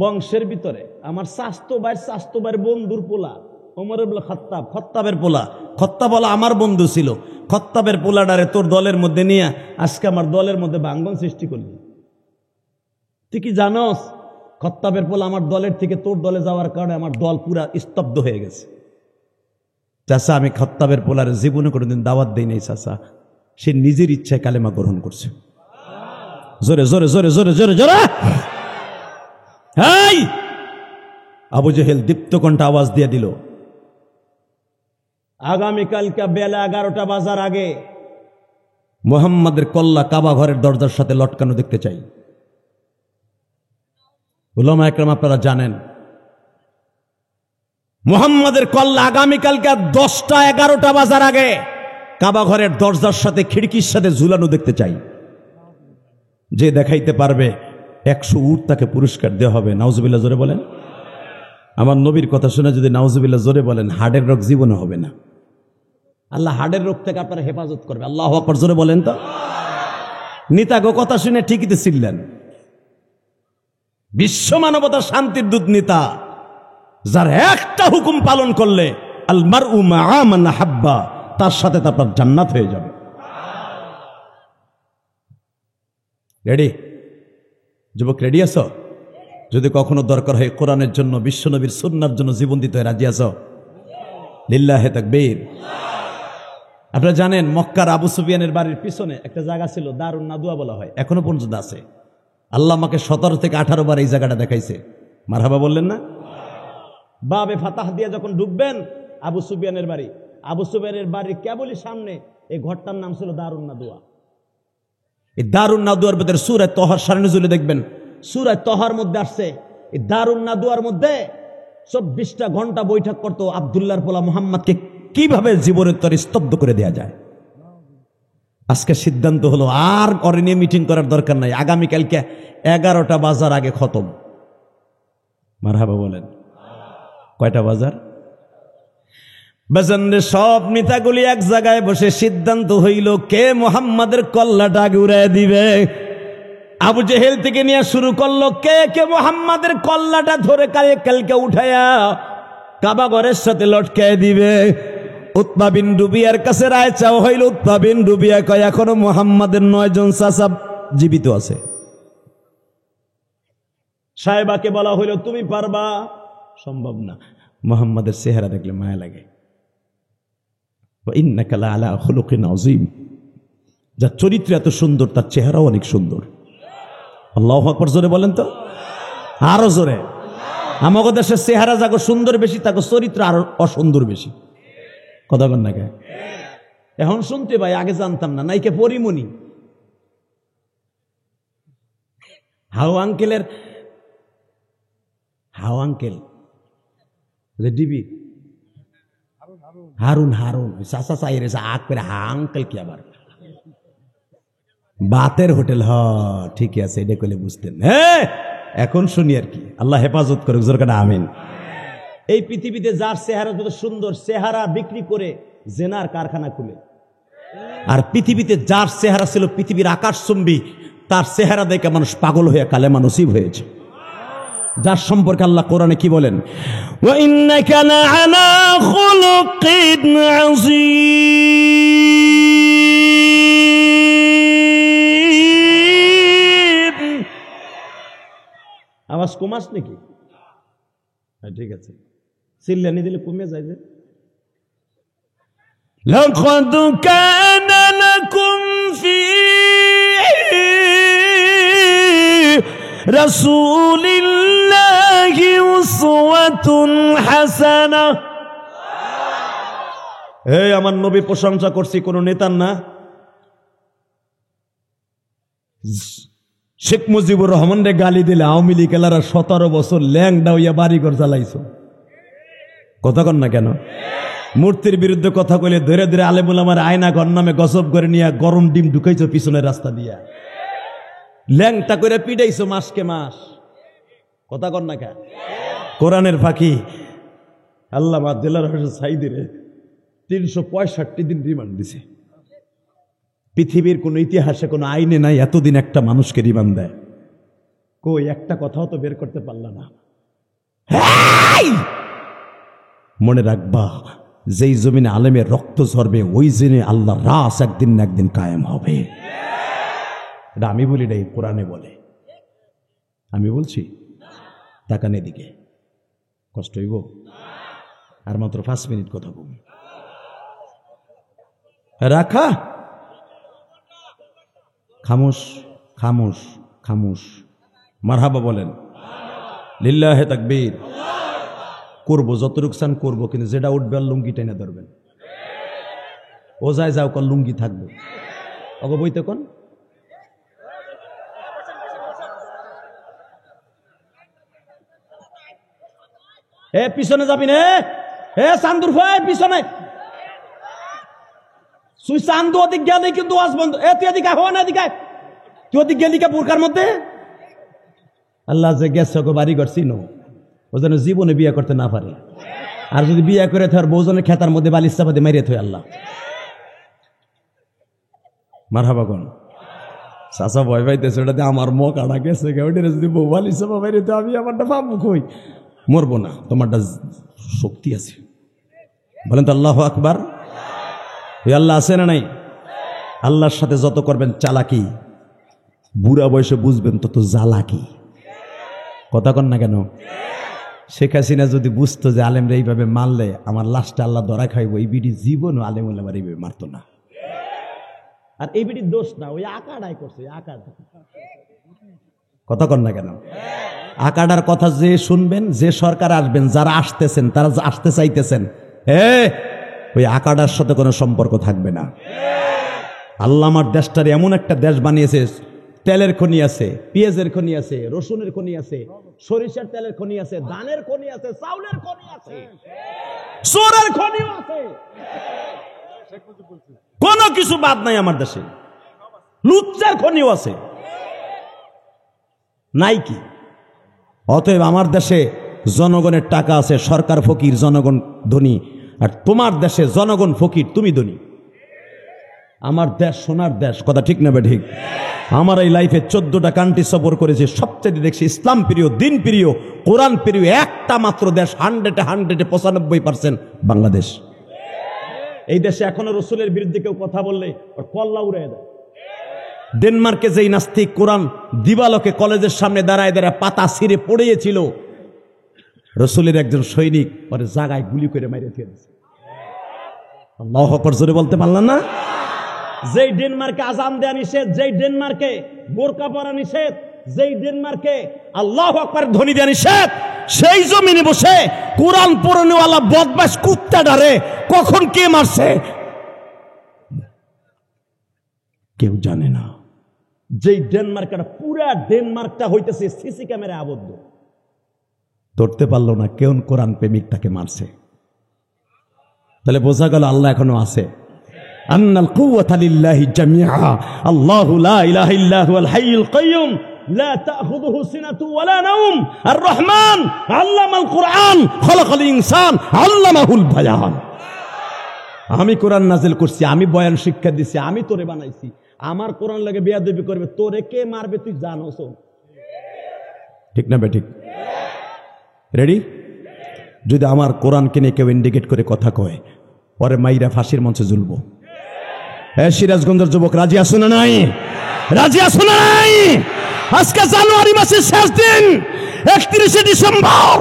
Speaker 1: বংশের ভিতরে আমার স্বাস্থ্য ভাইয়ের বন্ধুর পোলা ওমর ইবনে খাত্তাব, খত্তাবের পোলা। খত্তাব বলা আমার বন্ধু ছিল। খত্তাবের পোলাডারে তোর দলের মধ্যে নিয়ে আজকে আমার দলের মধ্যে ভাঙ্গন সৃষ্টি করলি। তুই কি জানোস? খত্তাবের পোলা আমার দলের থেকে তোর দলে যাওয়ার কারণে আমার দল পুরা স্তব্ধ হয়ে গেছে। চাচা, আমি খত্তাবের পোলার জীবনে কোনোদিন দাওয়াত দেই নাই চাচা। সে নিজের ইচ্ছায় কালেমা গ্রহণ করছে। জোরে জোরে জোরে জোরে জোরে জোরে। হেই, আবু জেহেল দীপ্ত কণ্ঠে আওয়াজ দিয়ে দিল, আগামীকালকে বেলা 11টা বাজার আগে মুহাম্মাদের কল্লা কাবা ঘরের দরজার সাথে লটকানো দেখতে চাই। উলামা একরাম আপনারা জানেন, মুহাম্মাদের কল্লা আগামীকালকে 10টা 11টা বাজার আগে কাবা ঘরের দরজার সাথে খিড়কির সাথে ঝুলানো দেখতে চাই। যে দেখাইতে পারবে 100 উট তাকে পুরস্কার দেওয়া হবে। নাউজুবিল্লাহ জোরে বলেন। আমার নবীর কথা শুনে যদি নাউজুবিল্লাহ জোরে বলেন, হার্টের রোগ জীবনে হবে না। আল্লাহ হার্টের রোগ থেকে আপনারা হেফাজত করবে। আল্লাহু আকবার জোরে বলেন তো। নিতাগো কথা শুনে ঠিকই তো ছিলেন। বিশ্ব মানবতার শান্তির দূত নেতা, যার একটা হুকুম পালন করলে আল মারউ মাআ মান হাব্বা, তার সাথে তো আপনার জান্নাত হয়ে যাবে। রেডি? যুবক রেডি আছো? যদি কখনো দরকার হয় কোরআনের জন্য, বিশ্বনবীর সুন্নাহর জন্য জীবন দিতে হয়, রাজি আছো? লিল্লাহে তাকবীর। আপনারা জানেন, মক্কার আবু সুফিয়ানের বাড়ির পিছনে একটা জায়গা ছিল, দারুন নাদুয়া বলা হয়, এখনো পর্যন্ত আছে। আল্লাহ আমাকে 17 থেকে 18 বার এই জায়গাটা দেখাইছে। মারহাবা বললেন না? বাবে ফাতাহ দিয়ে যখন ঢুকবেন আবু সুফিয়ানের বাড়ি, আবু সুফিয়ানের বাড়ির কেবলই সামনে এই ঘরটার নাম ছিল দারুন নাদুয়া। এই দারুন নাদুয়ার ভিতরে সূরা তহার সারনুজুলে দেখবেন, সূরা তহার মধ্যে আসছে এই দারুন নাদুয়ার মধ্যে 24টা ঘন্টা বৈঠক করতো আব্দুল্লাহর পোলা মুহাম্মদকে কিভাবে জীবনের তরে স্তব্ধ করে দেয়া যায়। আজকে সিদ্ধান্ত হলো আর ওরে নিয়ে মিটিং করার দরকার নাই, আগামীকালকে 11টা বাজার আগে খতম। মারহাবা বলেন। কয়টা বাজার? বেজন্যে সব নেতাগুলি এক জায়গায় বসে সিদ্ধান্ত হইল কে মুহাম্মাদের কল্লাটা উড়ায় দিবে। আবু জেহেল থেকে নিয়ে শুরু করলো কে কে মুহাম্মাদের কল্লাটা ধরে কালকে উঠায়া কাবা ঘরের সাথে লটকায় দিবে। উতবা বিন রুবিয়ার কাছে রায় চাওয়া হইল। উতবা বিন রুবিয়া কয় এখনো মুহাম্মাদের 9 জন চাচা জীবিত আছে। সাহেবাকে বলা হইল তুমি পারবা? সম্ভব না, মুহাম্মাদের চেহারা দেখলে মায়া লাগে। ইন্নাকা লাআলা খুলুকিন আযীম, যার চরিত্র এত সুন্দর তার চেহারাও অনেক সুন্দর। আল্লাহু আকবার, জোরে বলেন তো, আরো জোরে। আমাদের দেশের চেহারা যাগো সুন্দর বেশি, তাকে চরিত্র আরো অসুন্দর বেশি। কথা বল না কে? এখন শুনতে ভাই, আগে জানতাম না। নাইকে পরিমণি হাউ আঙ্কেলের how uncle DB Harun Harun চাচা চাই রে আগ করে হা আঙ্কেল কি আবার বাতের হোটেল। হ ঠিকই আছে, এটা কইলে বুঝতেন। হ্যাঁ এখন শুনি আর কি। আল্লাহ হেফাজত করুক, জোর করে আমিন। এই পৃথিবীতে যার চেহারা যত সুন্দর, চেহারা বিক্রি করে জেনার কারখানা খুলে। আর পৃথিবীতে যার চেহারা ছিল পৃথিবীর আকাশচুম্বী, তার চেহারা দেখে মানুষ পাগল হয়ে কালেমা নসিব হয়েছে। যার সম্পর্কে আল্লাহ কোরআনে কি বলেন? ওয়া ইন্নাকা লাআলা খুলুকিন আযীম। আওয়াজ কমাস নাকি? হ্যাঁ ঠিক আছে, চিল্লানি দিলে কমে যায় যে। লাকাদ কানা লাকুম ফি রাসূলিল্লাহি উসওয়াতুন হাসানাহ। এই আমার নবী প্রশংসা করছি, কোন নেতার না। শেখ মুজিবুর রহমান রে গালি দিলে আওয়ামী লীগ এলারা 17 বছর ল্যাংডা হইয়া বাড়িঘর জ্বালাইছো। কথা কন না কেন? মূর্তির বিরুদ্ধে কথা কইলে ধীরে ধীরে আলেমুল আমার আয়না ঘর নামে গসব করে নিয়ে গরম ডিম ঢুকাইছো পিছনের রাস্তা দিয়া। ল্যাংটা করে পিটাইছো মাসকে মাস। কথা কন না কেন? কোরআনের ফাঁকি আল্লামা দিলওয়ার হোসেন সাঈদীরে 365 দিন রিমান্ড দিছে। পৃথিবীর কোন ইতিহাসে কোন আইনে নাই এতদিন একটা মানুষকে রিমান্ড দেয়। কই একটা কথাও তো বের করতে পারলা না। মনে রাখবা, যেই জমিনে আলেমের রক্ত ঝরবে ওই জমিনে আল্লাহ রাস একদিন না একদিন কায়েম হবে। এটা আমি বলি না, কোরআনে বলে। আমি বলছি তাকান এদিকে, কষ্ট হইব? আর মাত্র 5 মিনিট কথা বলব। রাখা খামোশ খামোশ খামোশ। মারহাবা বলেন। লিল্লাহে তাকবীর। করবো যতটুকু চান করবো, কিন্তু যেটা উঠবে আর লুঙ্গি টেনে ধরবেন। ও যায় যাও কর লুঙ্গি থাকবে। ওকে বইতে কোন এ পিছনে যাবি না? এ চান্দুর ভাই পিছনে তুই চান্দু ওদিক গেলে কিন্তু আজ বন্ধ। এ তুই এদিকে হওয়া না, এদিকে তুই ওদিক গেলি কে বোরকার মধ্যে? আল্লাহ যে গেছে ওকে বাড়ি করছি নো, ও যেন জীবনে বিয়ে করতে না পারে। আর যদি বিয়ে করে থার বউজনের খেতার মধ্যে বালিশ চাপাতে মারিয়ে থই আল্লাহ। মারহাবা কোন চাচা ভয় পাইতেছে, ওটাতে আমার মুখ আড়া গেছে। ওটা যদি বউ বালিশ চাপা মারিয়ে তো আমি আমারটা ভাববো কই, মরবো না, তোমারটা শক্তি আছে। বলেন তো আল্লাহু আকবার। আল্লাহ আছে না নাই? আল্লাহর সাথে যত করবেন চালাকি, বুড়া বয়সে বুঝবেন তত জ্বালাকি। কথা কন না কেন? শেখ হাসিনা যদি বুঝতো যে আলেমরা এইভাবে মারলে আমার লাশটা আল্লাহ ধরা খাইব, এই বিডি জীবন আলেম আমার এইভাবে মারতো না। আর এই বিডির দোষ না, ওই আকাড়াই করছে। কথা কন না কেন? আকাডার কথা যে শুনবেন, যে সরকার আসবেন, যারা আসতেছেন, তারা আসতে চাইতেছেন, ওই আকাডার সাথে কোনো সম্পর্ক থাকবে না। আল্লাহ আমার দেশটার এমন একটা দেশ বানিয়েছে, তেলের খনি আছে, পেঁয়াজের খনি আছে, রসুনের খনি আছে, সরিষার তেলের খনি আছে, ধানের খনি আছে, চাউলের খনি আছে, সোরের খনিও আছে। কোনো কিছু বাদ নাই আমার দেশে। লুচ্চার খনিও আছে, নাই কি? অতএব আমার দেশে জনগণের টাকা আছে, সরকার ফকির, জনগণ ধনী। আর তোমার দেশে জনগণ ফকির, তুমি ধনী। আমার দেশ সোনার দেশ, কথা ঠিক না বে ঠিক? আমার এই লাইফে 14টা কান্ট্রি সফর করেছে, সবচেয়ে দেখছি ইসলাম প্রিয়, দিন প্রিয়, কোরআন প্রিয় একটা মাত্র দেশ 100-এ 95% বাংলাদেশ। এই দেশে এখনো রসুলের বিরুদ্ধে কেউ কথা বললে ওর কল্লা উড়ে দেয়। ডেনমার্কে যেই নাস্তিক কোরআন দিবালোকে কলেজের সামনে দাঁড়ায় দাঁড়ায় পাতা ছিঁড়ে পড়িয়েছিল, রসুলের একজন সৈনিক পরে জায়গায় গুলি করে মেরে দিয়েছে। আল্লাহু আকবার জোরে বলতে পারলাম না? যেই ডেনমার্কে আজান দেয়া নিষেধ, যেই ডেনমার্কে বোরকা পরা নিষেধ, যেই ডেনমার্কে আল্লাহু আকবার ধ্বনি দেয়া নিষেধ, সেই জমিনে বসে কোরআন পড়নেওয়ালা বদমাশ কুত্তা ডারে কখন কে মারছে কেউ জানে না। যেই ডেনমার্কের পুরা ডেনমার্কটা হইতেছে সিসি ক্যামেরা আবদ্ধ, ধরতে পারলো না কেউ কোরআন প্রেমিকটাকে মারছে। তাহলে বোঝা গেল আল্লাহ এখনো আছে। আন্নাল কুওয়াতা লিল্লাহি জামিআ, আল্লাহু লা ইলাহা ইল্লা হুয়াল হাইয়ুল কাইয়্যুম লা তাখুযুহু সিনাতুন ওয়ালা নাওম, আর রহমান আল্লামাল কুরআন খলাকাল ইনসান আল্লামাহুল বায়ান। আমি কোরআন নাজিল করছি, আমি বয়ান শিক্ষা দিছি, আমি তোরে বানাইছি। আমার কোরআন লাগে বেয়াদবি করবে, তোরে কে মারবে তুই জানোস? ঠিক না বেঠিক? রেডি? যদি আমার কোরআনকে নিয়ে কেউ ইন্ডিকেট করে কথা কয়, পরে মাইরা ফাঁসির মঞ্চে ঝুলবো। সিরাজগঞ্জের যুবক রাজি আছো না নাই? রাজি আছো না নাই? আজকে জানুয়ারি মাসের শেষ দিন, 31শে ডিসেম্বর,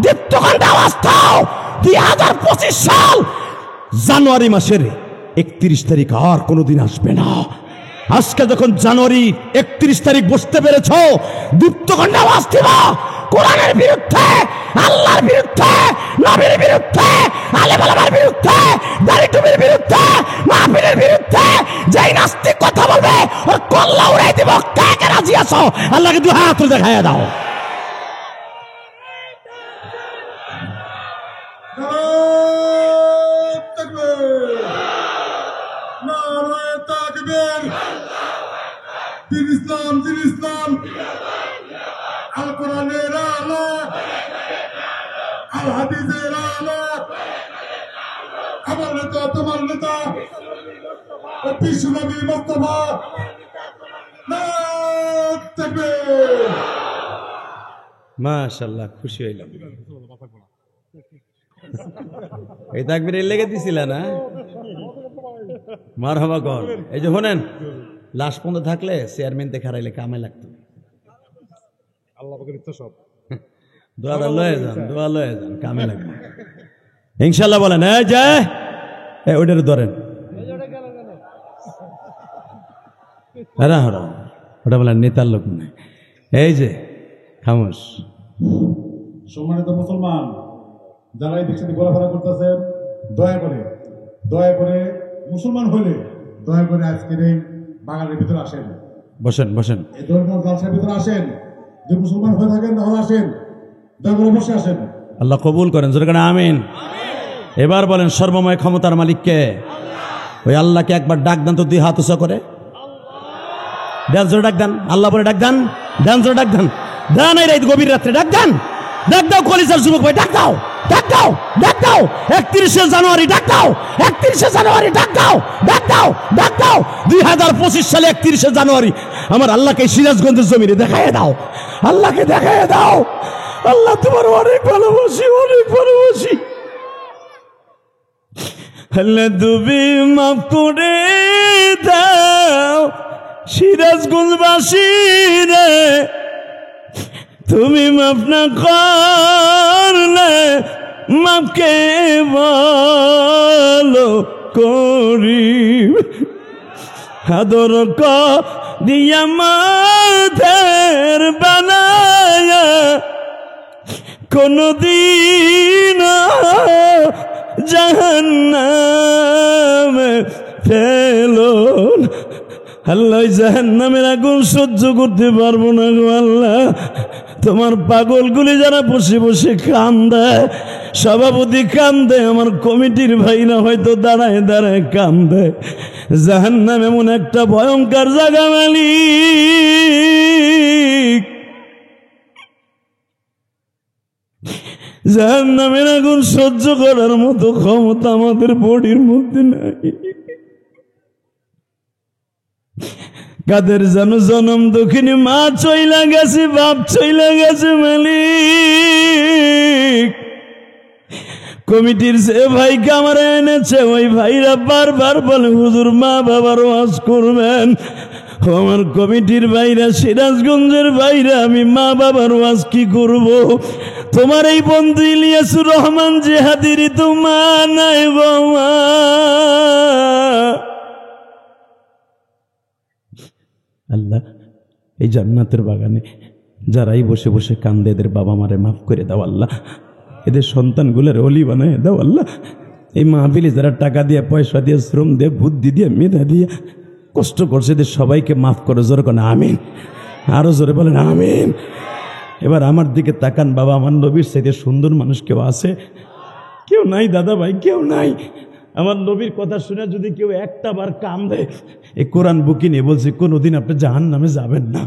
Speaker 1: দীপ্তকান্তে আওয়াজ দাও, 2025 সাল জানুয়ারি মাসের 31 তারিখ আর কোনোদিন আসবে না। আজকে যখন জানুয়ারি 31 তারিখ বসতে পেরেছ, দীপ্তকান্তে আওয়াজ দিবা কোরআনের বিরুদ্ধে, আল্লাহর বিরুদ্ধে, নবীর বিরুদ্ধে, আলেম ওলামার বিরুদ্ধে, দাড়ি টুপির বিরুদ্ধে, মাহফিলের বিরুদ্ধে। যেই নাস্তিক কথা বলবে ওর কল্লা উড়াই দিব। কে কে রাজি আছো? আল্লাহকে দুই হাত তুলে দেখাইয়া দাও।
Speaker 2: ইসলাম দিন ইসলাম, আল কোরআনের আলো, আল হাদিসের আলো, আমার নেতা তোমার নেতা বিশ্ব নবী মুস্তাফা।
Speaker 1: মাশাআল্লাহ, খুশি হইলাম। এই তাকবীর লেগে দিছিল না? মারহাবা কর। এই যে শোনেন, লাশ পর্যন্ত থাকলে চেয়ারম্যান দেখে হারাইলে কামে লাগতো।
Speaker 2: আল্লাহ পাকের ইচ্ছা সব।
Speaker 1: দোয়া লয়ে যান, দোয়া লয়ে যান, কামে লাগবে ইনশাআল্লাহ। বলেন এই যে ওইটার ধরেন, ওটা বলেন নেতার লোক নেই। এই যে খামোশ।
Speaker 2: সম্মানিত মুসলমান যারা এই দেশে ঘোরাফেরা করতেছেন, দয়া করে মুসলমান হইলে দয়া করে আজকের এই বাগানের ভিতরে আসেন।
Speaker 1: বসেন বসেন,
Speaker 2: এই ধর্মের জালসার ভিতরে আসেন। যে মুসলমান হয়ে থাকেন তাহলে আসেন, দয়া করে অবশ্যই আসেন।
Speaker 1: আল্লাহ কবুল করেন, জোরে করে আমিন। এবার বলেন সর্বময় ক্ষমতার মালিককে। ওই আল্লাহকে একবার ডাক দেন তো, দুই হাত উঁচা করে দেন, জোরে ডাক দেন। আল্লাহ বলে ডাক দেন, দেন জোরে ডাক দেন। দেন এই রাত গভীর রাত্রে ডাক দেন, ডাক দাও কলিজার যুবক ভাই, ডাক দাও, ডাক দাও, ডাক দাও। 31শে জানুয়ারি ডাক দাও, 31শে জানুয়ারি ডাক দাও, ডাক দাও, ডাক দাও। 2025 সালে 31শে জানুয়ারি আমার আল্লাহকে সিরাজগঞ্জের জমিনে দেখায় দাও, আল্লাহকে দেখায় দাও। আল্লাহ তোমার অনেক ভালোবাসি, অনেক ভালোবাসি। আল্লাহ তুমি মাফ করে দাও সিরাজগঞ্জবাসী রে, তুমি মাফ না করলে মাফকে বলো করি, আদর দিয়া মাথের বানায়া কোনদিন জাহান্নামে ফেলো। আল্লাহ জাহান্নামের আগুন সহ্য করতে পারবো না গো আল্লাহ। তোমার পাগলগুলি যারা বসে বসে কান্দে, সভাপতি কান্দে, আমার কমিটির ভাইরা হয়তো দাঁড়ায় দাঁড়ায় কান্দে। জাহান্নাম এমন একটা ভয়ঙ্কর জায়গা মালিক, জাহান্নামের আগুন সহ্য করার মতো ক্ষমতা আমাদের বডির মধ্যে নাই। কাদের যেন জনম দক্ষিণী মা চইলা গেছে, বাপ চইলা গেছে মালিক। কমিটির যে ভাইকে আমার এনেছে ওই ভাইরা বারবার বলে হুজুর মা বাবার ওয়াজ করবেন। আমার কমিটির ভাইরা, সিরাজগঞ্জের ভাইরা, আমি মা বাবার ওয়াজ কি করব? তোমার এই বন্ধু ইলিয়াসুর রহমান জিহাদিরই তো মা নাই গো মা। আল্লাহ, এই জান্নাতের বাগানে যারাই বসে বসে কান্দে এদের বাবা মারে মাফ করে দাও আল্লাহ। এদের সন্তানগুলোর অলি বানায় দাও আল্লাহ। এই মাহফিলে যারা টাকা দিয়ে, পয়সা দিয়ে, শ্রম দিয়ে, বুদ্ধি দিয়ে, মেধা দিয়ে কষ্ট করছে এদের সবাইকে মাফ করে। জোরে কোন আমিন, আরো জোরে বলেন আমিন। এবার আমার দিকে তাকান বাবা, আমার নবীর চাইতে সুন্দর মানুষ কেউ আছে? কেউ নাই দাদা ভাই, কেউ নাই। আমার নবীর কথা শুনে যদি কেউ একটা বার কাম দেয়, এই কোরআন বুকি নিয়ে বলছে কোনোদিন আপনি জাহান্নামে যাবেন না।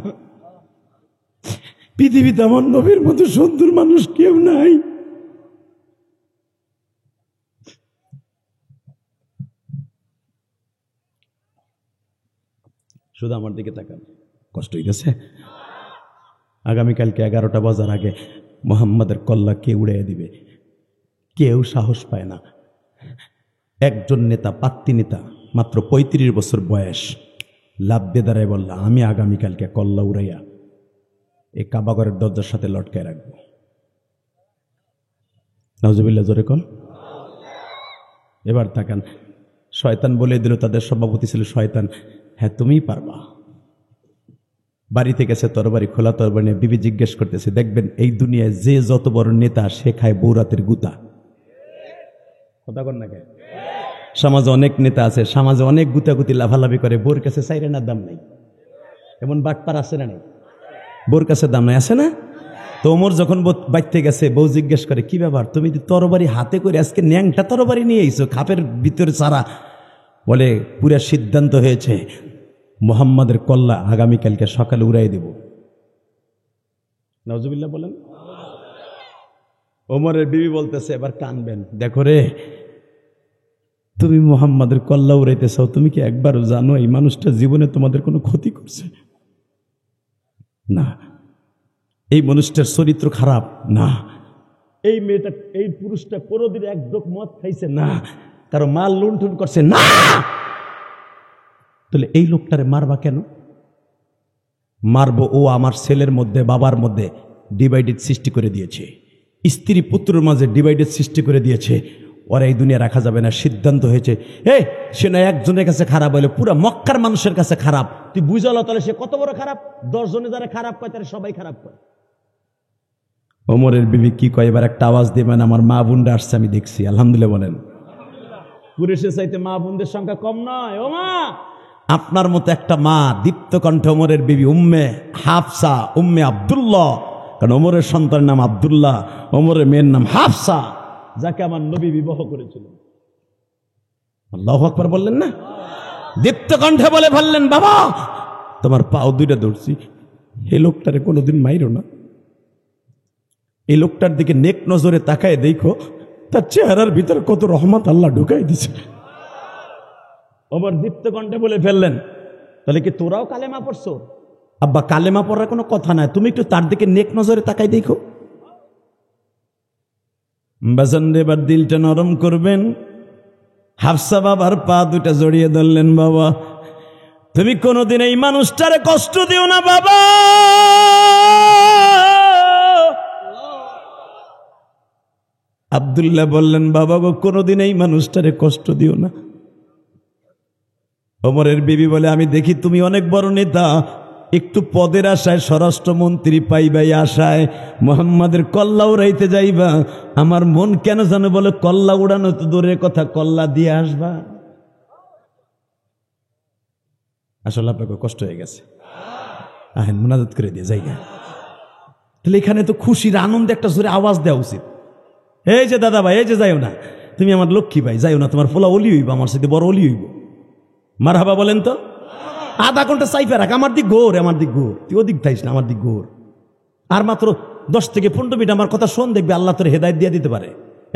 Speaker 1: পৃথিবীতে আমার নবীর মতো সুন্দর মানুষ কেউ নাই। শুধু আমার দিকে তাকান, কষ্ট হয়ে গেছে। আগামীকালকে 11টা বাজার আগে মোহাম্মদের কল্লা কে উড়িয়ে দিবে, কেউ সাহস পায় না। একজন নেতা, পাত্তি নেতা, মাত্র 35 বছর বয়স, লাভ বেদারায় বলল আমি আগামীকালকে কল্লা উড়াইয়া এই কাবাগরের দরজার সাথে লটকায় রাখবো। নাউজুবিল্লাহ, জোরে কোন। এবার তাকান, শয়তান বলে দিল, তাদের সভাপতি ছিল শয়তান, হ্যাঁ তুমিই পারবা। বাড়িতে গেছে তরবারি, খোলা তরবারি নিয়ে বিবি জিজ্ঞেস করতেছে, দেখবেন এই দুনিয়ায় যে যত বড় নেতা সে খায় বৌরাতের গুতা। কথা কন না কে? সমাজে অনেক নেতা আছে, সমাজে অনেক গুতাগুতি লাভালাভি করে, বোর কাছে সাইরেনার দাম নাই। এমন বাটপার আছে না? নেই, বোর কাছে দাম নাই, আছে না? তো ওমর যখন বাইতে গেছে, বউ জিজ্ঞেস করে কি ব্যাপার, তুমি তরবারি হাতে করে আজকে ন্যাংটা তরবারি নিয়ে আইছো, খাপের ভিতরে সারা। বলে পুরা সিদ্ধান্ত হয়েছে মুহাম্মাদের কল্লা আগামীকালকে সকালে উড়াই দেব। নাউজুবিল্লাহ বলেন। ওমরের বিবি বলতেছে, এবার কানবেন, দেখো রে তুমি মুহাম্মাদের কল্লা উড়াইতে চাও, তুমি কি একবারও জানো এই মানুষটা জীবনে তোমাদের কোনো ক্ষতি করছে? না। এই মানুষটার চরিত্র খারাপ? না। এই মেয়েটা, এই পুরুষটা কোনোদিন এক ডোক মদ খাইছে? না। কারো মাল লুণ্ঠন করছে? না। তাহলে এই লোকটারে মারবা কেন? মারবো, ও আমার ছেলের মধ্যে, বাবার মধ্যে ডিভাইডেড সৃষ্টি করে দিয়েছে, স্ত্রী পুত্রের মাঝে ডিভাইডেড সৃষ্টি করে দিয়েছে। ওরা এই দুনিয়া রাখা যাবে না। সিদ্ধান্ত হয়েছে, সে না একজনের কাছে খারাপ হলে পুরো মক্কার মানুষের কাছে খারাপ। তুই বুঝালো তাহলে সে কত বড় খারাপ? 10 জনে যারা খারাপ কয় তারা সবাই খারাপ কয়। ওমরের বিবি কি কয়, এবার একটা আওয়াজ দিবেন, আমার মা বোনরা আসছে আমি দেখছি। আলহামদুলিল্লাহ বলেন। পুরুষের চাইতে মা বোনদের সংখ্যা কম নয়। ও মা, আপনার মতো একটা মা, দীপ্ত কণ্ঠে ওমরের বিবি উম্মে হাফসা, উম্মে আব্দুল্লাহ, কারণ ওমরের সন্তানের নাম আব্দুল্লাহ, ওমরের মেয়ের নাম হাফসা, যাকে আমার নবী বিবাহ করেছিলেন। আল্লাহু আকবার বললেন না? দীপ্ত কণ্ঠে বলে ফেললেন, বাবা তোমার পাও দুইটা ধরছি, এই লোকটারে কোনোদিন মাইরো না। এই লোকটার দিকে নেক নজরে তাকায় দেখো, তার চেহারার ভিতরে কত রহমত আল্লাহ ঢুকাই দিছে। ওমর দীপ্ত কণ্ঠে বলে ফেললেন, তাহলে কি তোরাও কালেমা পড়ছো? আব্বা কালেমা পড়ার কোনো কথা নাই, তুমি একটু তার দিকে নেক নজরে তাকাই দেখো। বাজান এবার দিলটা নরম করবেন। হাফসা বাবার পা দুটা জড়িয়ে ধরলেন, বাবা তুমি কোনোদিন এই মানুষটারে কষ্ট দিও না বাবা। আব্দুল্লাহ বললেন, বাবা গো কোনোদিন এই মানুষটারে কষ্ট দিও না। ওমরের বিবি বলে, আমি দেখি তুমি অনেক বড় নেতা, একটু পদের আশায়, স্বরাষ্ট্রমন্ত্রী পাইবাই আশায় মুহাম্মাদের কল্লা উড়াইতে যাইবা, আমার মন কেন জানো বলে কল্লা উড়ানো তো দূরের কথা, কল্লা দিয়ে আসবা। আসলে আপনাকে কষ্ট হয়ে গেছে, আহেন মুনাজাত করে দিয়ে যাইগা। তাহলে এখানে তো খুশির আনন্দে একটা জোরে আওয়াজ দেওয়া উচিত। এই যে দাদা ভাই, এই যে যাইও না, তুমি আমার লক্ষ্মী ভাই, যাইও না, তোমার পোলা অলি হইব, আমার সাথে বড় অলি হইব। মারহাবা বলেন তো। আধা ঘন্টা সাইফে রাখ, আমার দিক ঘোর, আমার দিক ঘোর, তুই ওদিক থাইস না, আমার দিক ঘোর। আর মাত্র 10 থেকে 15 মিনিট আমার কথা শোন, দেখবি আল্লাহ তোর হেদায়েত দিয়ে দিতে পারে।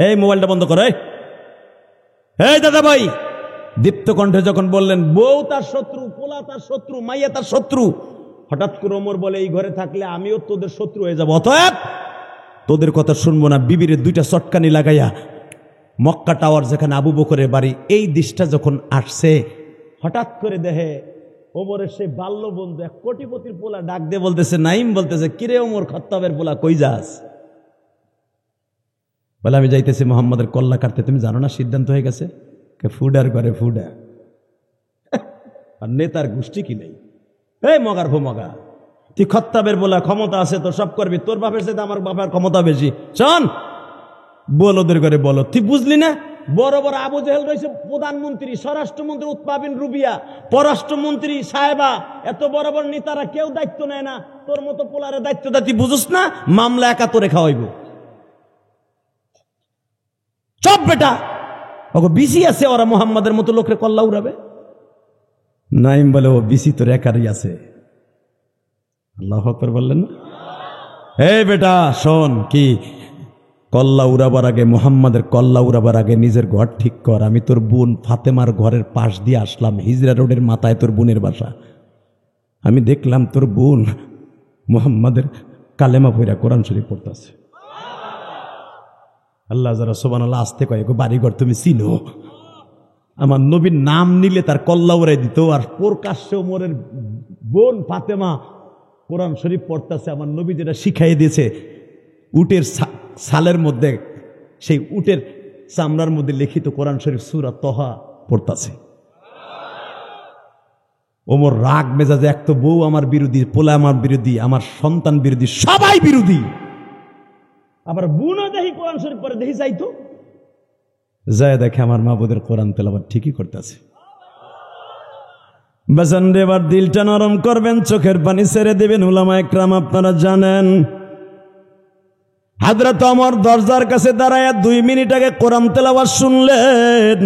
Speaker 1: এই মোবাইলটা বন্ধ করে। এই দাদা ভাই, দীপ্ত কণ্ঠে যখন বললেন বউ তার শত্রু, পোলা তার শত্রু, মাইয়া তার শত্রু, হঠাৎ করে ওমর বলে এই ঘরে থাকলে আমিও তোদের শত্রু হয়ে যাব, অতএব তোদের কথা শুনবো না। বিবির 2টা চটকানি লাগাইয়া মক্কা টাওয়ার যেখানে আবু বকরের বাড়ি, এই দিশটা যখন আসছে, হঠাৎ করে দেখে ওমরের সেই বাল্য বন্ধু 1 কোটিপতির পোলা ডাক দিয়ে বলতেছে, নাইম বলতেছে, কিরে ওমর খাত্তাবের পোলা কই যাস? বলে আমি যাইতেছি মোহাম্মদের কল্লা কাটতে। তুমি জানো না সিদ্ধান্ত হয়ে গেছে? ফুডার ঘরে ফুডা, আর নেতার গোষ্ঠী কি নেই। এই মগার ভো মগা, তুই খত্তাবের বলা, ক্ষমতা আছে তো সব করবি, তোর বাপের সাথে আমার বাপের ক্ষমতা বেশি। শোন, বল ওদের ঘরে বলো। তুই বুঝলি না? বড় বড় আবু জেহেল রয়েছে প্রধানমন্ত্রী, স্বরাষ্ট্রমন্ত্রী উতবা বিন রুবিয়া, পররাষ্ট্রমন্ত্রী সাহেবা, এত বড় বড় নেতারা কেউ দায়িত্ব নেয় না, তোর মতো পোলারে দায়িত্ব দেয়। তুই বুঝস না? মামলা একা তোরে খাওয়াইব। সব বেটা ওকে বিসি আছে, ওরা মোহাম্মদের মতো লোকরে কল্লা উড়াবে। নাইম বলে, ও বিসি তোর একারই আছে। আল্লাহু আকবার বললেন না? এই বেটা শোন, কি কল্লা উড়াবার আগে, মোহাম্মদের কল্লা উড়াবার আগে নিজের ঘর ঠিক কর। আমি তোর বোন ফাতেমার ঘরের পাশ দিয়ে আসলাম, হিজরা রোডের মাথায় তোর বোনের বাসা। আমি দেখলাম তোর বোন মোহাম্মদের কালেমা পড়া কোরআন শরীফ পড়তেছে। আল্লাহ যারা সুবহানাল্লাহ আসতে কয়, বাড়িঘর তুমি চিনো? আমার নবীর নাম নিলে তার কল্লা উড়াই দিত, আর প্রকাশ্যে ওমরের বোন ফাতেমা কোরআন শরীফ পড়তেছে। আমার নবী যেটা শিখাই দিয়েছে, উটের সালের মধ্যে, সেই উটের চামড়ার মধ্যে লিখিত কোরআন শরীফ সূরা তহা পড়তেছে। ওমর রাগ মেজাজে, এক তো বউ আমার বিরোধী, পোলা আমার বিরোধী, আমার সন্তান বিরোধী, সবাই বিরোধী, আবার বোনও দেখি কোরআন শরীফ পড়ে, দেখি যাইতো যায়, দেখে আমার মাহবুদের কোরআন তেলাওয়াত ঠিকই করতেছে। বাজান রে, এবার দিলটা নরম করবেন, চোখের পানি ছেড়ে দেবেন। উলামা একরাম আপনারা জানেন, হযরত ওমর দরজার কাছে দাঁড়ায় 2 মিনিট আগে কোরআন তেলাওয়াত শুনলেন।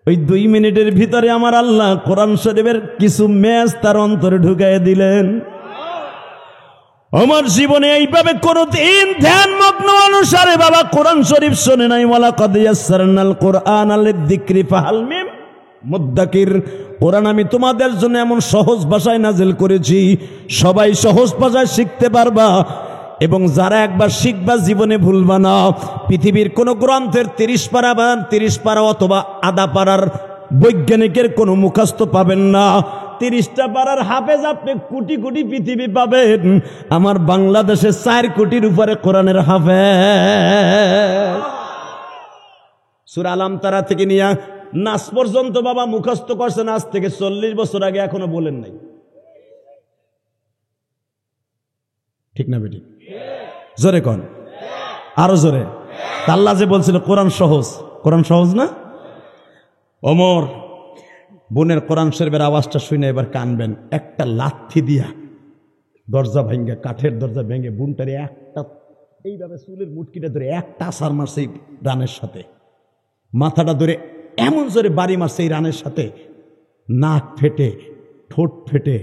Speaker 1: ওই 2 মিনিটের ভিতরে আমার আল্লাহ কোরআন শরীফের কিছু ম্যাচ তার অন্তরে ঢুকাই দিলেন। আমার জীবনে এইভাবে কোনদিন ধ্যান মগ্ন অনুসারে বাবা কোরআন শরীফ শুনে নাই। ওয়ালা কাদ ইয়াসসারনাল কুরআনা লিযিকরি ফাহাল মিন মুদ্দাকির। কোরআন আমি তোমাদের জন্য এমন সহজ ভাষায় নাজিল করেছি, সবাই সহজ ভাষায় শিখতে পারবা, এবং যারা একবার শিখবা জীবনে ভুলবা না। পৃথিবীর কোন গ্রন্থের 30 পারা বা 30 পারা অথবা আধা পারার বৈজ্ঞানিকের কোনো মুখস্থ পাবেন না। 30টা পারার হাফেজ আপনি কোটি কোটি পৃথিবী পাবেন, আমার বাংলাদেশে 4 কোটির উপরে কোরআনের হাফেজ। সূরা আলাম তারা থেকে নিয়ে নাস পর্যন্ত বাবা মুখস্থ করছেন আজ থেকে 40 বছর আগে, এখনো বলেন নাই। ঠিক না বেটি? জোরে কন, আরো জোরে। আল্লাহ যে বলছিল কোরআন সহজ, কোরআন সহজ না? ওমর বোনের কোরআন শরীফের আওয়াজটা শুনে এবার কানবেন। একটা লাথি দিয়া দরজা ভেঙে, কাঠের দরজা ভেঙে, বোনটারে একটা এইভাবে চুলের মুটকিটা ধরে একটা আছাড় মারছে এই রানের সাথে, মাথাটা ধরে এমন জোরে বাড়ি মারছে এই রানের সাথে, নাক ফেটে, ঠোঁট ফেটে,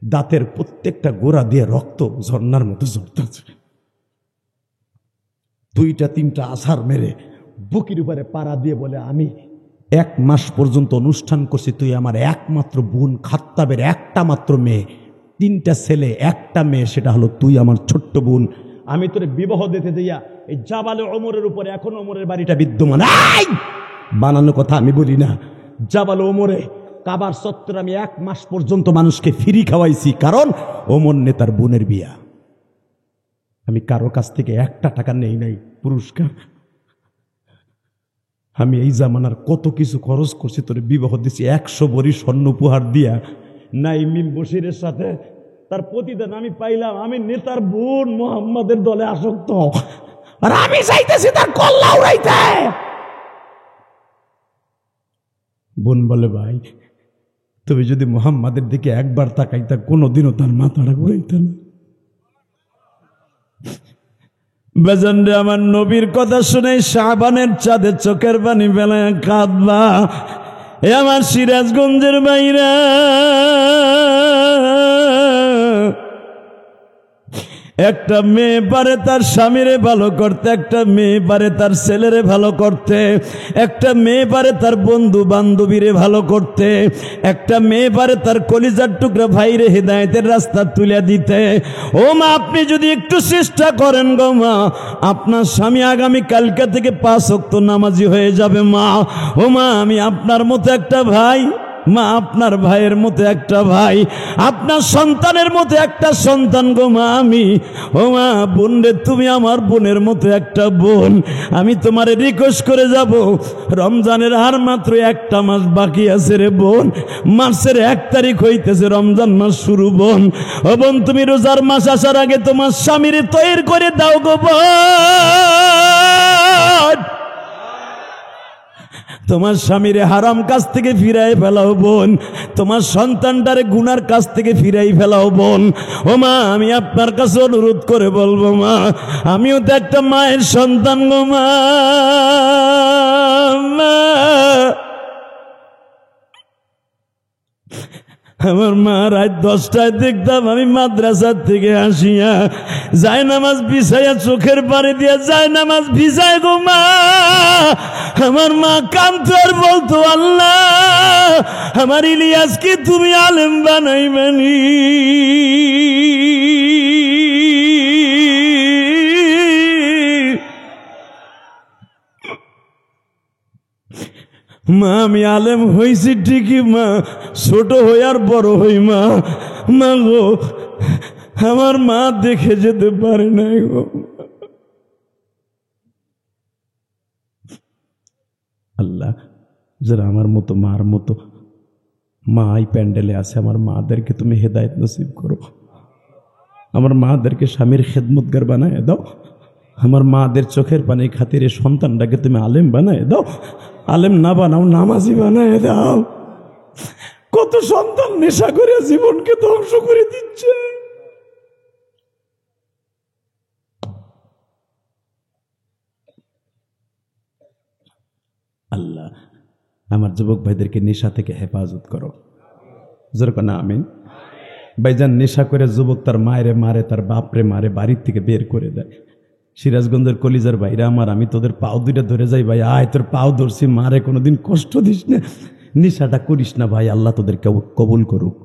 Speaker 1: দাঁতের প্রত্যেকটা গোড়া দিয়ে রক্ত ঝর্ণার মতো ঝরতেছে। 2টা 3টা আছাড় মেরে বুকের উপরে পাড়া দিয়ে বলে, আমি 1 মাস পর্যন্ত অনুষ্ঠান করছি, তুই আমার একমাত্র বোন, খাত্তাবের একটা মাত্র মেয়ে, 3টা ছেলে 1টা মেয়ে, সেটা হলো তুই আমার ছোট্ট বোন। আমি তোরে বিবাহ দিতে দিয়া এই জাবালে ওমরের উপরে, এখন ওমরের বাড়িটা বিদ্যমান, বানানো কথা আমি বলি না, জাবালে ওমরে কাবার চত্বরে আমি 1 মাস পর্যন্ত মানুষকে ফ্রি খাওয়াইছি, কারণ ওমর নেতার বোনের বিয়া। আমি কারো কাছ থেকে 1টা টাকা নেই নাই পুরস্কার। আমি এই জামানার কত কিছু খরচ করছি, তোরে বিবাহ দিছি 100 ভরি স্বর্ণ উপহার দিয়া। নাইমিম বশিরের সাথে তার প্রতিদান আমি পাইলাম, আমি নেতার বোন মুহাম্মাদের দলে আসক্ত, আর আমি চাইতেছি তার কল্লা উড়াইতে। বোন বলে, ভাই তুমি যদি মুহাম্মাদের দিকে একবার তাকাইতা, কোনোদিনও তার মাথাটা ঘুরাইতে না। বেজান রে, আমার নবীর কথা শুনে শাবানের চাঁদে চোখের পানি ফেলায় কাঁদবা। এ আমার সিরাজগঞ্জের বাইরা, একটা মেয়ে পারে তার স্বামীরে ভালো করতে, একটা মেয়ে পারে তার ছেলেরে ভালো করতে, একটা মেয়ে পারে তার বন্ধু বান্ধবীরে ভালো করতে, একটা মেয়ে পারে তার কলিজার টুকরা ভাইরে হেদায়েতের রাস্তা তুলে দিতে। ও মা, আপনি যদি একটু চেষ্টা করেন গো মা, আপনার স্বামী আগামী কালকা থেকে 5 ওয়াক্ত নামাজি হয়ে যাবে মা। ও মা, আমি আপনার মতো একটা ভাই, মা আপনার ভাইয়ের মতো একটা ভাই, আপনার সন্তানের মতো একটা সন্তান গো মা আমি। ও মা, বোন রে, তুমি আমার বোনের মতো একটা বোন। আমি তোমারে রিকোয়েস্ট করে যাব, রমজানের আর মাত্র 1টা মাস বাকি আছে রে বোন। মাসের 1 তারিখ হইতেছে, রমজান মাস শুরু বোন। ও বোন, তুমি রোজার মাস আসার আগে তোমার স্বামীরে তৈরি করে দাও গো বোন। তোমার স্বামীরে হারাম কাজ থেকে ফিরাই ফেলাও বোন, তোমার সন্তানটারে গুনার কাজ থেকে ফিরাই ফেলাও বোন। ও মা, আমি আপনার কাছে অনুরোধ করে বলবো মা, আমিও তো একটা মায়ের সন্তান গো মা। আমার মা রাত 10টায় দেখতাম আমি মাদ্রাসার থেকে আসিয়া যায় নামাজ বিছাইয়া চোখের পানি দিয়া যায় নামাজ ভিজায় গো মা। আমার মা কাঁদতো আর বলতো, আল্লাহ আমার ইলিয়াসকে তুমি আলেম বানাইবানি। মা, আমি আলেম হইছি ঠিকই মা, ছোট হই আর বড় হই মা। মা গো, আমার মা দেখে যেতে পারে নাই গো। আল্লাহ, যারা আমার মতো মার মতো মা এই প্যান্ডেলে আছে, আমার মাদেরকে তুমি হেদায়েত নসিব করো। আমার মাদেরকে স্বামীর খেদমতগার বানায় দাও। আমার মাদের চোখের পানি খাতিরে সন্তানটাকে তুমি আলেম বানায় দাও। আলেম না বানাও, নামাজি বানায় দাও। কত সন্তান নেশা করে জীবনকে ধ্বংস করে দিচ্ছে। আল্লাহ, আমার যুবক ভাইদেরকে নেশা থেকে হেফাজত করো। যেরকম না আমিন। ভাইজান, নেশা করে যুবক তার মায়েরে মারে, তার বাপরে মারে, বাড়ির থেকে বের করে দেয়। সিরাজগঞ্জের কলিজার ভাইরা আমার, আমি তোদের পাও দুইটা ধরে যাই ভাই, আয় তোর পাও ধরছি, মারে কোনোদিন কষ্ট দিস না, নেশাটা করিস না ভাই। আল্লাহ তোদেরকে কবুল করুক।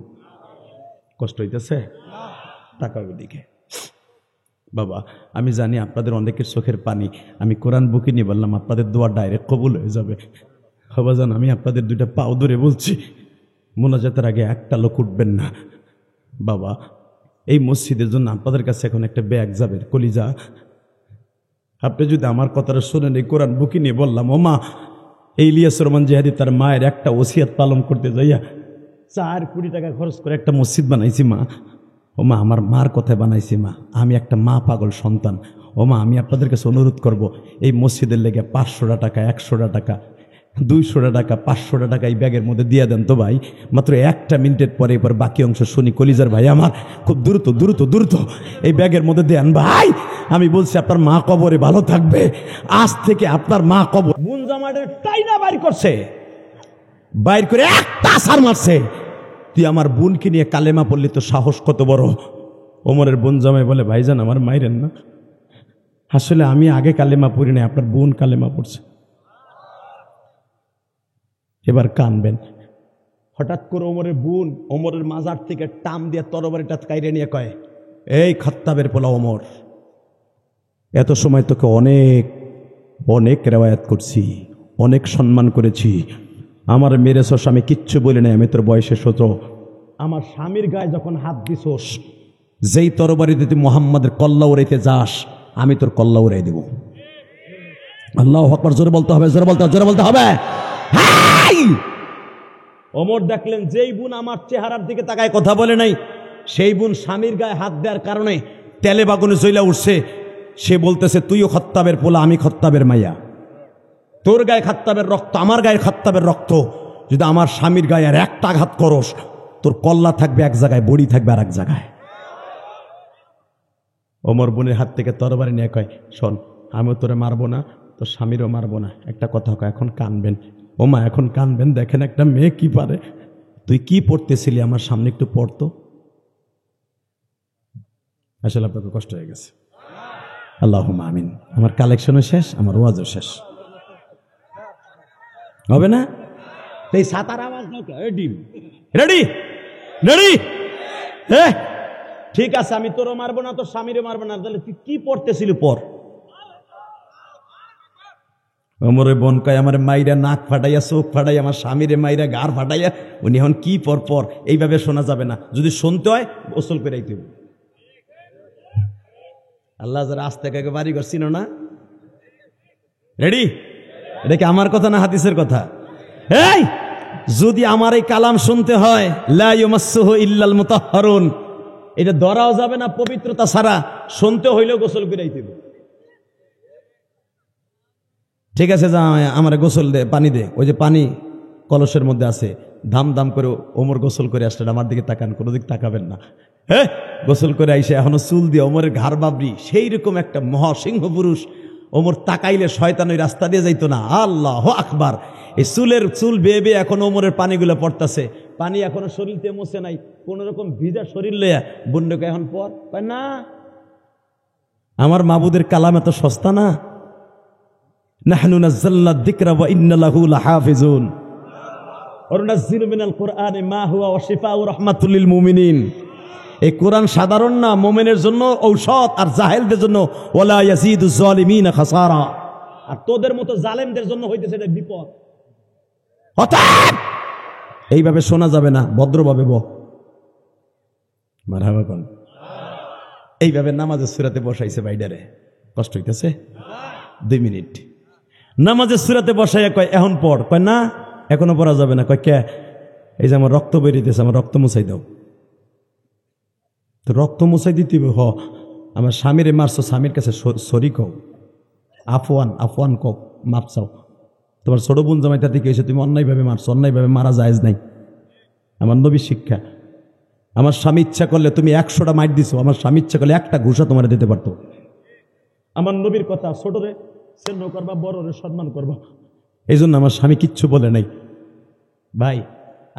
Speaker 1: কষ্ট হইতেছে? টাকার দিকে বাবা, আমি জানি আপনাদের অনেকের চোখের পানি, আমি কোরআন বুকে নিয়ে বললাম আপনাদের দোয়া ডাইরেক্ট কবুল হয়ে যাবে। বাবাজান, আমি আপনাদের দুইটা পাও ধরে বলছি, মোনাজাতের আগে একটা লোক উঠবেন না। বাবা, এই মসজিদের জন্য আপনাদের কাছে এখন একটা ব্যাগ যাবে, কলিজা। আপনি যদি আমার কথাটা শোনেন, এই কোরআন বুকে নিয়ে বললাম, ও মা, এই ইলিয়াস রহমান জিহাদি তার মায়ের একটা ওসিয়াত পালন করতে যাইয়া 4 কোটি টাকা খরচ করে একটা মসজিদ বানাইছি মা। ও মা, আমার মার কথায় বানাইছি মা, আমি একটা মা পাগল সন্তান। ও মা, আমি আপনাদের কাছে অনুরোধ করব, এই মসজিদের লেগে 500 টাকা, 100 টাকা, 200 টাকা, 500 টাকা এই ব্যাগের মধ্যে দিয়ে দেন তো ভাই। মাত্র 1 মিনিটের পরে এবার বাকি অংশ শুনি। কলিজার ভাই আমার, খুব দ্রুত দ্রুত দ্রুত এই ব্যাগের মধ্যে দেন ভাই। আমি বলছি আপনার মা কবরে ভালো থাকবে। আজ থেকে আপনার মা কবর বুন জামাইয়ের টাইনা বাইর করছে, বাইর করে একটা সার মারছে। তুই আমার বোনকে নিয়ে কালেমা পড়লি, তো সাহস কত বড়। ওমরের বোন জামাই বলে, ভাইজান আমার মাইরেন না, আসলে আমি আগে কালেমা পড়ি নাই, আপনার বোন কালেমা পড়ছে। এবার কানবেন। হঠাৎ করে ওমরের বোন ওমরের মাজার থেকে টাম দিয়ে তরবারিটা কাইরে নিয়ে কয়, এই খাত্তাবের পোলা ওমর, এত সময় তোকে অনেক অনেক রেওয়ায়াত করছি, অনেক সম্মান করেছি, আমার মেরেছস, আমি কিচ্ছু বলি নাই, আমি তোর বয়সে ছোট। আমার স্বামীর গায়ে যখন হাত দিছোস, যেই তরবারিতে তুই মোহাম্মদের কল্লা উড়াইতে যাস, আমি তোর কল্লা উড়াই দেব। আল্লাহু আকবার, জোরে বলতে হবে, জোরে বলতে হবে, জোরে বলতে হবে। ওমর দেখলেন যেই বোন আমার চেহারার দিকে তাকায় কথা বলে নাই, সেই বোন স্বামীর গায়ে হাত দেওয়ার কারণে তেলে বাগুনে জ্বলা উঠছে। সে বলতেছে, তুইও খত্তাবের পোলা, আমি খত্তাবের মাইয়া, তোর গায়ে খাত্তাবের রক্ত, আমার গায়ে খাত্তাবের রক্ত। যদি আমার স্বামীর গায়ে আর একটা আঘাত করস, তোর কল্লা থাকবে এক জায়গায়, বড়ি থাকবে আর এক জায়গায়। ওমর বোনের হাত থেকে তরবারি নিয়ে কয়, শোন, আমিও তোরে মারবো না, তোর স্বামীরও মারবো না, একটা কথা কয়, এখন কানবেন। ও মা, এখন কানবেন, দেখেন একটা মেয়ে কি পারে। তুই কি পড়তেছিলি আমার সামনে একটু পড়তো। আসলে আপনাকে কষ্ট হয়ে গেছে। আল্লাহুম্মা আমিন। আমার কালেকশনও শেষ, আমার ওয়াজও শেষ হবে না? এই সাতার আওয়াজ রেডি রেডি রেডি। ঠিক আছে, আমি তোরও মারবো না, তোর স্বামীরও মারবো না। তাহলে তুই কি পড়তেছিলি পর। ওমরে বোন কয় আমার মাইরা নাক ফাটাইয়া, চোখ ফাটাইয়া, আমার স্বামীরে মাইরা গাড় ফাটাইয়া। উনি এখন কি পর এইভাবে শোনা যাবে না। যদি শুনতে হয় গোসল করে আইতে হবে। আল্লাহ যারা আস্তে কাকে বাড়ি করছিল না। রেডি? এটা কি আমার কথা না হাদিসের কথা? এই যদি আমার এই কালাম শুনতে হয়, লা ইয়ামাসসুহু ইল্লাল মুতাহহারুন, এটা ধরাও যাবে না পবিত্রতা ছাড়া। শুনতে হইলেও গোসল করে আইতে হবে। ঠিক আছে, যা আমার গোসল দে, পানি দে। ওই যে পানি কলসের মধ্যে আছে, ধাম ধাম করে ওমর গোসল করে আসলেন। আমার দিকে তাকান, কোনো দিক তাকাবেন না। হ্যাঁ, গোসল করে আইসে এখনো চুল দিয়ে ওমরের ঘাড় বাবরি, সেই রকম একটা মহাসিংহ পুরুষ। ওমর তাকাইলে শয়তান ওই রাস্তা দিয়ে যাইতো না। আল্লাহ আকবার। এই চুল বেয়ে বেয়ে এখন ওমরের পানিগুলো পড়তেছে। পানি এখনো শরীরতে মোছে নাই, কোন রকম ভিজা শরীর লইয়া বন্যকে এখন পর না। আমার মাবুদের কালাম এত সস্তা না। নাহনু নাযালনা যিকরা ওয়া ইন্না লাহু লাহাফিজুন ওয়া নুনাজ্জিলু মিনাল কুরআনি মা হুয়া শিফাউ ওয়া রাহমাতুল লিল মুমিনিন। এই কোরআন সাধারণ না, মুমিনের জন্য ঔষধ, আর জাহেলদের জন্য ওয়ালা ইয়াজিদুজ জালিমিনা খাসারা। আর তোদের মতো জালেমদের জন্য হইতেছে এটা বিপদ। অতএব এইভাবে শোনা যাবে না, ভদ্রভাবে মারহাবা কোন। এইভাবে নামাজের সূরাতে বসাইছে বাইডারে, কষ্ট হইতেছে। 2 মিনিট নামাজের সূরাতে বসাইয়া কয় এখন পড়। কয় না, এখনো পড়া যাবে না। কয় কে? এই যে আমার রক্ত বেরিয়েছে, আমার রক্ত মুছাই দাও। তো রক্ত মুছাই দিতে হ, আমার স্বামীরে মারছো, স্বামীর কাছে সরি কও, আফওয়ান কও, মাপ চাও। তোমার ছোট বোন জামাইটা দিকে এসে তুমি অন্যায়ভাবে মারছো, অন্যায়ভাবে মারা জায়েজ নাই। আমার নবীর শিক্ষা। আমার স্বামী ইচ্ছা করলে তুমি 100টা মাইট দিছো, আমার স্বামী ইচ্ছা করলে একটা ঘুষা তোমার দিতে পারতো। আমার নবীর কথা, ছোটরে স্নেহ করবা, বড়রে সম্মান করবা। এই জন্য আমার স্বামী কিচ্ছু বলে নাই। ভাই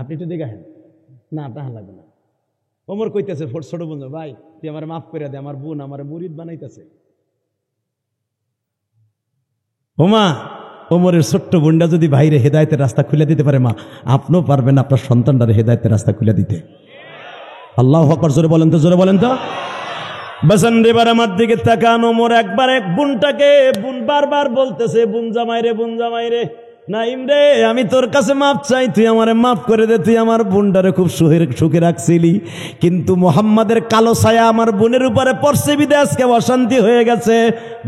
Speaker 1: আপনি একটু দেখেন না, তাহা লাগবে না। ওমর কইতেছে ছোট বোন, ভাই তুই আমার মাফ করে দে, আমার বোন আমার মুরিদ বানাইতেছে। ওমা, ওমরের ছোট্ট বোনটা যদি ভাইরে হেদায়েতের রাস্তা খুলে দিতে পারে, মা আপনিও পারবেন আপনার সন্তানটারে হেদায়েতের রাস্তা খুলে দিতে। আল্লাহু আকবার। জোরে বলেন তো, জোরে বলেন তো। বাসান এবার আমার দিকে তাকান। ওমর একবার এক বোনটাকে বারবার বলতেছে, বোন জামাই রে, বোন জামাই রে, নাইম রে, আমি তোর কাছে মাপ চাই, তুই আমারে মাফ করে দে। তুই আমার বোনটারে খুব সুখে রাখছিলি, কিন্তু মুহাম্মাদের কালো ছায়া আমার বোনের উপরে পড়ছে বিদে আজকে অশান্তি হয়ে গেছে।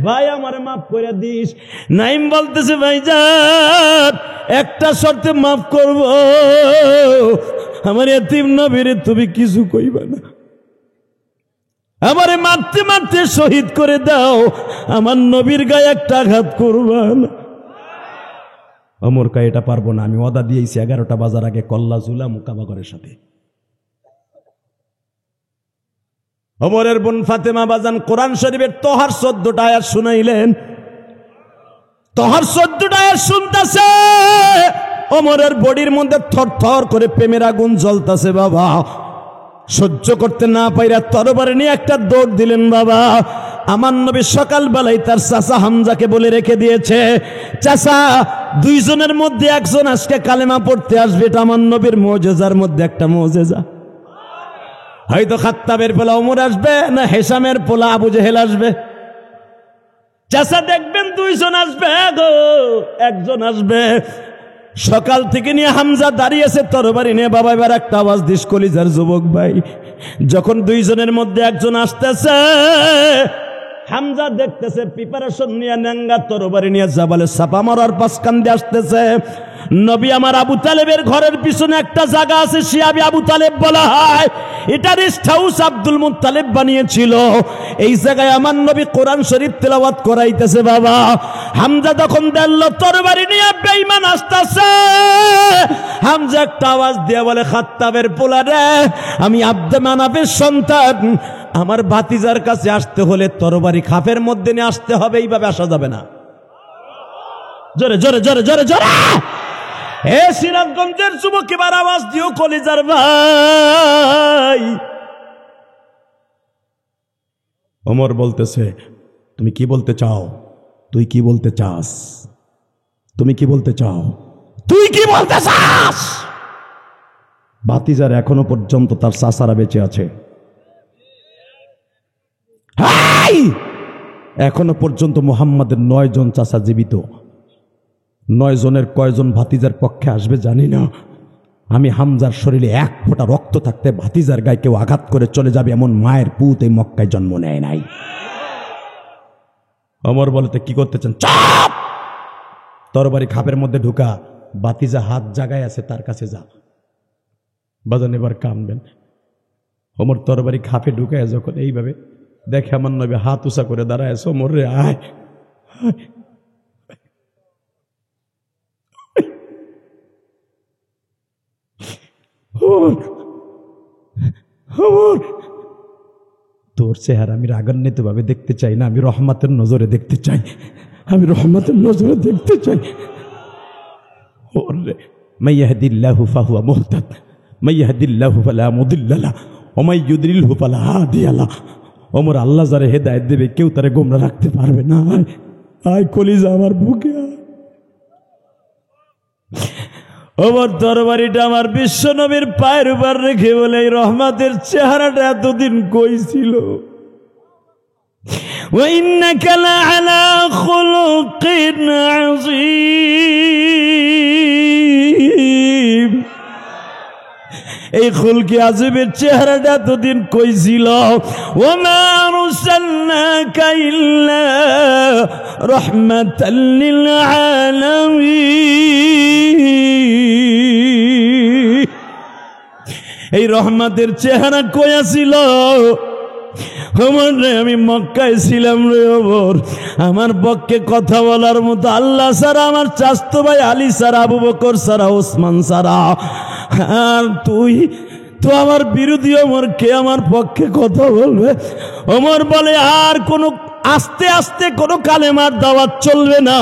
Speaker 1: ভাই আমারে মাফ করে দিস। নাইম বলতেছে, ভাইজান একটা শর্তে মাফ করব, আমার এতিম নবীরে তুমি কিছু কইবা না, আমারে মারতে মারতে শহীদ করে দাও, আমার নবীর গায়ে একটা আঘাত করবা না। ওমর কয় এটা পারবো না, আমি ওয়াদা দিয়েছি 11টা বাজার আগে কল্লা জুলাম কাবাগরের সাথে। ওমরের বোন ফাতেমা বাজান কোরআন শরীফের তোহার 14টা আয়াত শুনাইলেন। তোহার 14টা আয়াত শুনতেছে, ওমরের বডির মধ্যে থরথর করে প্রেমের আগুন জ্বলতেছে। বাবা সহ্য করতে না পাইরা তরবারি নিয়ে একটা দৌড় দিলেন। বাবা আমার নবী সকালবেলায় তার চাচা হামজাকে বলে রেখে দিয়েছে, চাচা দুইজনের মধ্যে একজন আজকে কালেমা পড়তে আসবে, এটা আমার নবীর মুজিজার মধ্যে একটা মুজিজা। হয়তো খাত্তাবের পোলা ওমর আসবে, না হেসামের পোলা আবু জেহেল আসবে। চাচা দেখবেন দুইজন আসবে গো, একজন আসবে। সকাল থেকে নিয়ে হামজা দাঁড়িয়েছে তরবারি নিয়ে। বাবা এবার একটা আওয়াজ দিস কলিজার যুবক ভাই, যখন দুইজনের মধ্যে একজন আসতেছে, হামজা দেখতেছে প্রিপারেশন নিয়ে নেঙ্গা তরবারি নিয়ে জাবালে চাপা মারার পাশকান দিয়ে আসতেছে। নবী আমার আবু তালেবের ঘরের পিছনে একটা জায়গা আছে, শিয়াবি আবু তালেব বলা হয়। এটা রেস্ট হাউস আব্দুল মুত্তালিব বানিয়েছিল। এই জায়গায় আমার নবী কোরআন শরীফ তেলাওয়াত করাইতেছে। বাবা হামজা তখন দেখল তরবারি নিয়ে বেঈমান আসতেছে। হামজা একটা আওয়াজ দিয়ে বলে, খাত্তাবের পোলা রে, আমি আব্দে মানাফের সন্তান, আমার ভাতিজার কাছে আসতে হলে তরবারি খাপের মধ্যে নিয়ে আসতে হবে, এইভাবে আসা যাবে না। জোরে জোরে জোরে জোরে জোরে। হে সিরাজগঞ্জের যুবক এবার আওয়াজ দিও কলিজার ভাই, ওমর বলতেছে, তুমি কি বলতে চাও? তুই কি বলতে চাস? তুমি কি বলতে চাও? তুই কি বলতে চাস? ভাতিজার এখনো পর্যন্ত তার চাচারা বেঁচে আছে। এখনো পর্যন্ত মুহাম্মাদের 9 জন চাচা জীবিত। 9 জনের কয়জন ভাতিজার পক্ষে আসবে জানি না। আমি হামজার শরীরে 1 ফোঁটা রক্ত থাকতে ভাতিজার গায়ে কেউ আঘাত করে চলে যাবে এমন মায়ের পুত এই মক্কায় জন্ম নেয় নাই। ওমর বলতে কি করতে চান? চাপ! তরবারি খাপের মধ্যে ঢুকা, ভাতিজা হাত জাগায় আছে, তার কাছে যা। বাজান এবার কামবেন। ওমর তরবারি খাপে ঢুকায় যখন এইভাবে দেখে আমার নবী হাত উঁচা করে দাঁড়ায়, ওমর রে আয়। তোর চেহারা আমি রাগান্বিত ভাবে দেখতে চাই না, আমি রহমতের নজরে দেখতে চাই, আমি রহমতের নজরে দেখতে চাই। মান ইয়াহদিল্লাহু ফাহুয়া মুহতাদ, মান ইয়াহদিল্লাহু ফালা মুদিল্লা লাহু ওয়া মান ইউদ্লিলহু ফালা হাদিয়া লাহু। ওমর আল্লাহ যারে হেদায়েত দেবে কেউ তারে গোমরা রাখতে পারবে না। আয় কলিজা আমার বুকে। ওমর তরবারিটা আমার বিশ্ব নবীর পায়ের উপর রেখে বলে, এই রহমতের চেহারাটা এতদিন কই ছিল? ওয়া ইন্নাকা লাআলা খুলুকিন আযীম। এই খুলকি আযীমের চেহারাটা এতদিন কই ছিল? ওয়া মা আরসালনাকা ইল্লা রাহমাতাল লিল আলামিন। এই রহমতের চেহারা কই ছিল? ওমর রে, আমি মক্কায় ছিলাম রে ওমর, আমার পক্ষে কথা বলার মতো আল্লাহ ছাড়া, আমার চাচতো ভাই আলী ছাড়া, আবু বকর ছাড়া, ওসমান ছাড়া, আর তুই তো আমার বিরোধী। ওমর, কে আমার পক্ষে কথা বলবে? ওমর বলে, আর কোনো আস্তে আস্তে কোনো কালেমার দাওয়াত চলবে না।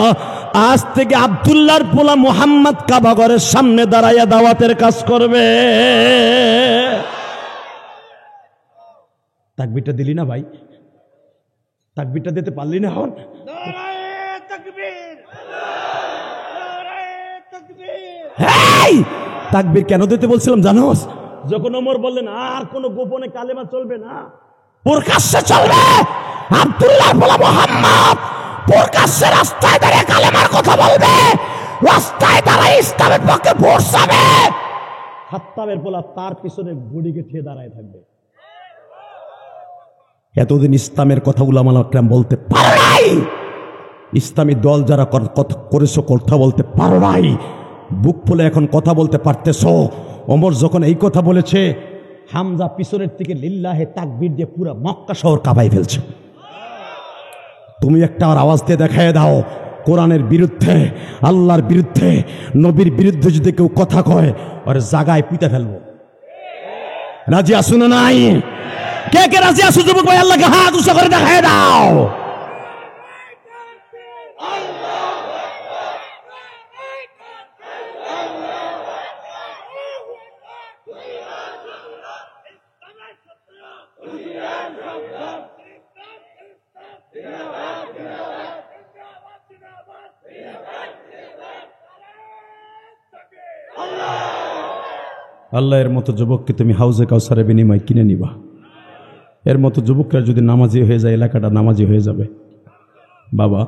Speaker 1: আজ থেকে আব্দুল্লাহর পোলা মুহাম্মদ কাবাগরের সামনে দাঁড়াইয়া দাওয়াতের কাজ করবে। তাকবীরটা দিলি না ভাই? তাকবীরটা দিতে পারলি না? হন তাকবীর কেন দিতে বলছিলাম জানোস? যখন ওমর বললেন আর কোন গোপনে কালেমা চলবে না, প্রকাশ্যে চলবে। আব্দুল্লাহ বলা মুহাম্মদ প্রকাশ্যে রাস্তায় দাঁড়িয়ে কালেমার কথা বলবে, রাস্তায় দাঁড়ায় ইসলামের পক্ষে ভোট চাবে। খাত্তাবের বলা তার পিছনে গুড়িকে ঠেয়ে দাঁড়ায় থাকবে। এতদিন ইসলামের কথা উলামায়ে কেরাম বলতে পারে নাই, ইসলামী দল যারা করেছো কথা বলতে পারো নাই, বুক ফুলে এখন কথা বলতে পারতেছ। ওমর যখন এই কথা বলেছে, হামজা পিছনের থেকে লিল্লাহে তাকবীর দিয়ে পুরো মক্কা শহর কাঁপাই ফেলছে। তুমি একটা আওয়াজ দিয়ে দেখায় দাও, কোরআনের বিরুদ্ধে, আল্লাহর বিরুদ্ধে, নবীর বিরুদ্ধে যদি কেউ কথা কয়, ওর জায়গায় পিটা ফেলবো। রাজি আসো না নাই? কে কে রাজি আসো যুবক ভাই? আল্লাহকে হাত উঁচু করে দেখায় দাও। আল্লাহ, এর মতো যুবককে তুমি হাউজে কাউসারের বিনিময় কিনে নিবা। এর মতো যুবকরা যদি নামাজি হয়ে যায়, এলাকাটা নামাজি হয়ে যাবে। বাবা,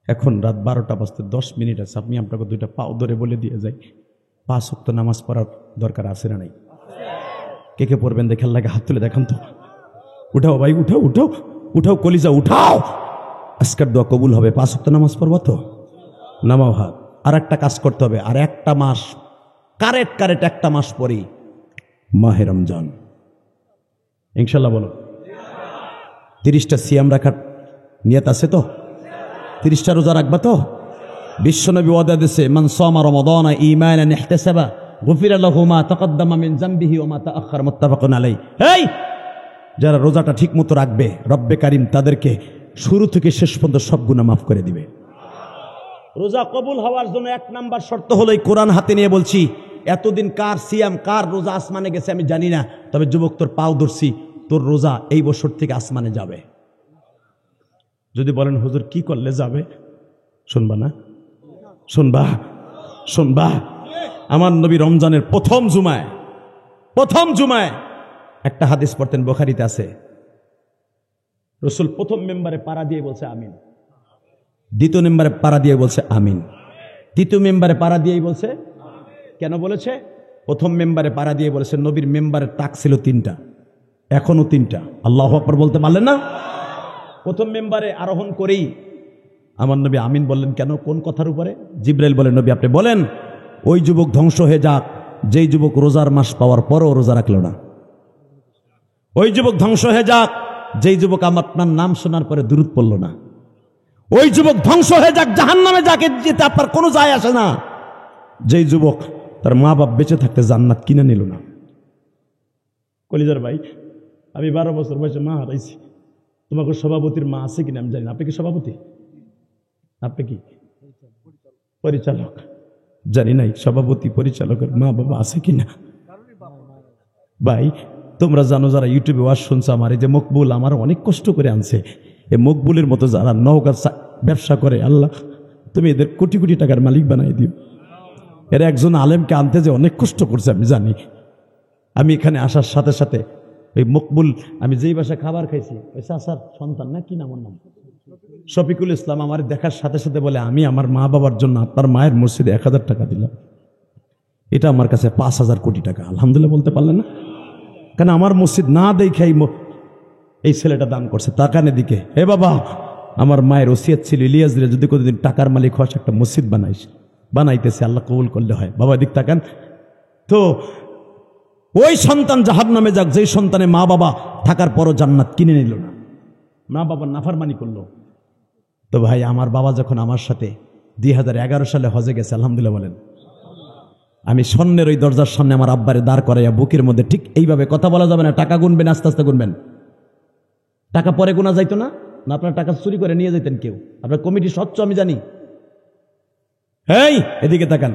Speaker 1: এখন রাত 12টা বাজতে 10 মিনিট আছে। আপনি আপনাকে 2টা পাও ধরে বলে দিয়ে যাই, 5 ওয়াক্ত নামাজ পড়ার দরকার আছে না নাই? কে কে পড়বেন দেখে আল্লাহকে হাত তুলে দেখান তো। উঠাও ভাই, উঠাও উঠাও উঠাও, কলিজা উঠাও। আজকের দোয়া কবুল হবে। 5 ওয়াক্ত নামাজ পড়বো তো? নামাও হাত। আর একটা কাজ করতে হবে, আর একটা মাস কারেক্ট একটা মাস পরে মাহে রমজান, ইনশাল্লাহ বলো। 30টা সিয়াম রাখার নিয়ত আছে তো? 30টা রোজা রাখবা তো? বিশ্বনবী ওয়াদা দিয়েছে, মান সামা রমাদান ঈমানান ইহতাসাবা গুফিরা লাহু মা তাকদ্দামা মিন যামবিহি ওয়া মা তাআখার, মুত্তাফাকুন আলাইহি। এই যারা রোজাটা ঠিকমতো রাখবে, রব্বে কারীম তাদেরকে শুরু থেকে শেষ পর্যন্ত সব গুনাহ মাফ করে দিবে। রোজা কবুল হওয়ার জন্য 1 নাম্বার শর্ত হলো, এই কোরআন হাতে নিয়ে বলছি, এতদিন কার সিয়াম কার রোজা আসমানে গেছে আমি জানি না, তবে যুবক তোর পাও ধরছি, তোর রোজা এই বছর থেকে আসমানে যাবে। যদি বলেন হুজুর কি করলে যাবে, শুনবা না? শুনবা। আমার নবী রমজানের প্রথম জুমায় একটা হাদিস পড়তেন, বুখারীতে আছে। রাসূল প্রথম মেম্বারে পাড়া দিয়ে বলছে আমিন, দ্বিতীয় মেম্বারে পাড়া দিয়ে বলছে আমিন, তৃতীয় মেম্বারে পাড়া দিয়েই বলছে। কেন বলেছে? প্রথম মেম্বারে পাড়া দিয়ে বলেছে নবীর মেম্বারের তাক ছিল 3টা, এখনো 3টা। আল্লাহু আকবার বলতে পারলেন না? প্রথম মেম্বারে আরোহণ করেই আমার নবী আমিন বললেন। কেন, কোন কথার উপরে? জিবরাইল বলেন নবী আপনি বলেন ওই যুবক ধ্বংস হয়ে যাক যেই যুবক রোজার মাস পাওয়ার পরও রোজা রাখলো না। ওই যুবক ধ্বংস হয়ে যাক যেই যুবক আপনার নাম শোনার পরে দুরূদ পড়ল না। ওই যুবক ধ্বংস হয়ে যাক, জাহান্নামে যাকে যেতে আপনার কোনো যায় আসে না, যেই যুবক তার মা বাপ বেঁচে থাকতে জান্নাত কিনে নিল না। কলিজার ভাই, আমি 12 বছর বয়সে মা হারাইছি। তোমাকে সভাপতির মা আছে কিনা আমি জানি না। আপনি কি সভাপতি? আপনি কি পরিচালক? জানি নাই সভাপতি পরিচালকের মা বাবা আছে কিনা। ভাই তোমরা জানো, যারা ইউটিউবে ওয়াজ শুনছো, আমার এই যে মকবুল আমার অনেক কষ্ট করে আনছে, এই মকবুলের মতো যারা নওগাঁ ব্যবসা করে, আল্লাহ তুমি এদের কোটি কোটি টাকার মালিক বানাই দিও। এরা একজন আলেমকে আনতে যে অনেক কষ্ট করছে আমি জানি। আমি এখানে আসার সাথে সাথে ওই মকবুল, আমি যেই বাসায় খাবার খাইছি ওই চাচার সন্তান না কি নাম, ওর নাম শফিকুল ইসলাম, আমার দেখার সাথে সাথে বলে আমি আমার মা বাবার জন্য আপনার মায়ের মসজিদে 1000 টাকা দিলাম। এটা আমার কাছে 5000 কোটি টাকা। আলহামদুলিল্লাহ বলতে পারলেন না? কেন আমার মসজিদ না দেখে এই ছেলেটা দান করছে। তাকানে দিকে, হে বাবা আমার মায়ের ওসিয়ত ছিল ইলিয়াসরে যদি কোনোদিন টাকার মালিক হস একটা মসজিদ বানাইতেছে, আল্লাহ কবুল করলে হয়। বাবা দিক তাকান তো। ওই সন্তান জাহান্নামে যাক যেই সন্তানে মা বাবা থাকার পরও জান্নাত কিনে নিল না, মা বাবার নাফরমানি করলো। তো ভাই আমার বাবা যখন আমার সাথে 2011 সালে হজে গেছে, আলহামদুলিল্লাহ বলেন, আমি স্বর্ণের ওই দরজার সামনে আমার আব্বারে দাঁড় করাইয়া বুকের মধ্যে ঠিক এইভাবে, কথা বলা যাবে না, টাকা গুনবেন আস্তে আস্তে গুনবেন। টাকা পরে গোনা যাইতো না, আপনার টাকা চুরি করে নিয়ে যেতেন কেউ, আপনার কমিটি স্বচ্ছ আমি জানি। এই এদিকে তাকান,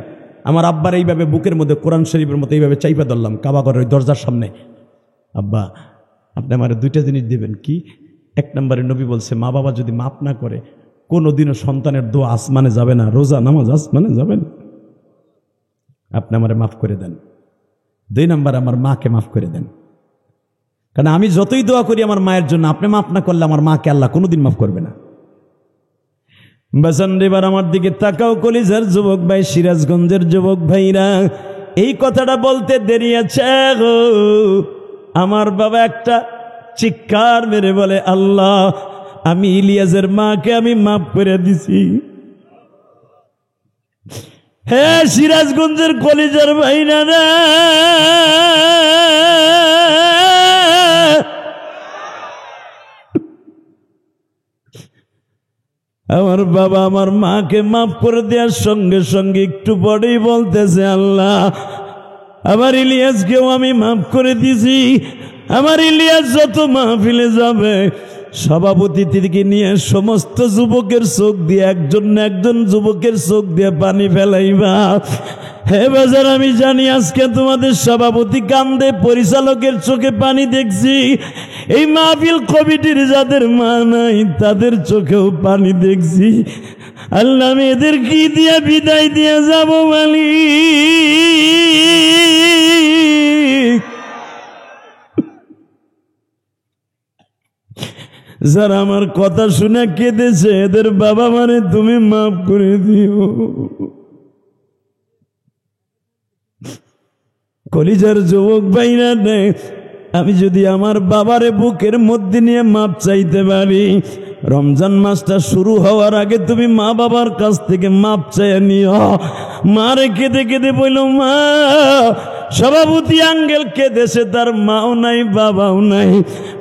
Speaker 1: আমার আব্বার এইভাবে বুকের মধ্যে কোরআন শরীফের মতো এইভাবে চাইপা ধরলাম কাবা ঘরের ওই দরজার সামনে। আব্বা আপনি আমার 2টা জিনিস দেবেন। কি? 1 নম্বরে নবী বলছে মা বাবা যদি মাফ না করে কোনোদিনও সন্তানের দোয়া আসমানে যাবে না, রোজা নামাজ আসমানে যাবে না, আপনি আমারে মাফ করে দেন। 2 নম্বরে আমার মাকে মাফ করে দেন, কারণ আমি যতই দোয়া করি আমার মায়ের জন্য, আপনি মাফ না করলে আমার মাকে আল্লাহ কোনোদিন মাফ করবে না। বাসান এবার আমার দিকে তাকাও কলিজার যুবক ভাই, সিরাজগঞ্জের যুবক ভাইরা, এই কথাটা বলতে দেরি আছে গো। আমার বাবা একটা চিৎকার মেরে বলে আল্লাহ আমি ইলিয়াসের মাকে আমি মাফ করে দিছি। হে সিরাজগঞ্জের কলিজার ভাইরা রে, আমার বাবা আমার মাকে মাফ করে দেওয়ার সঙ্গে সঙ্গে একটু পরেই বলতেছে আল্লাহ আমার ইলিয়াসকেও আমি মাফ করে দিছি। আমার ইলিয়াস যত মাহফিলে যাবে সভাপতি থেকে নিয়ে সমস্ত যুবকের চোখ দিয়ে একজন যুবকের চোখ দিয়ে পানি ফেলাইবা। হে বাজার আমি জানি আজকে তোমাদের সভাপতি কান্দে, পরিচালকের চোখে পানি দেখছি, এই মাহফিল কমিটির যাদের মা নাই তাদের চোখেও পানি দেখছি। আল্লাহ আমি এদের কি দিয়ে বিদায় দিয়ে যাব মালিক? যারা আমার কথা শুনে কেঁদেছে এদের বাবা মানে তুমি মাফ করে দিও। কলিজার যুবক ভাইরা নে, আমি যদি আমার বাবারে বুকের মধ্যে নিয়ে মাপ চাইতে পারি, রমজান মাসটা শুরু হওয়ার আগে তুমি মা বাবার কাছ থেকে মাপ চাইয়া নিও। মারে কেঁদে কেঁদে বলল মা, সভাপতি আঙ্গেল কেঁদেছে তার মাও নাই বাবাও নাই,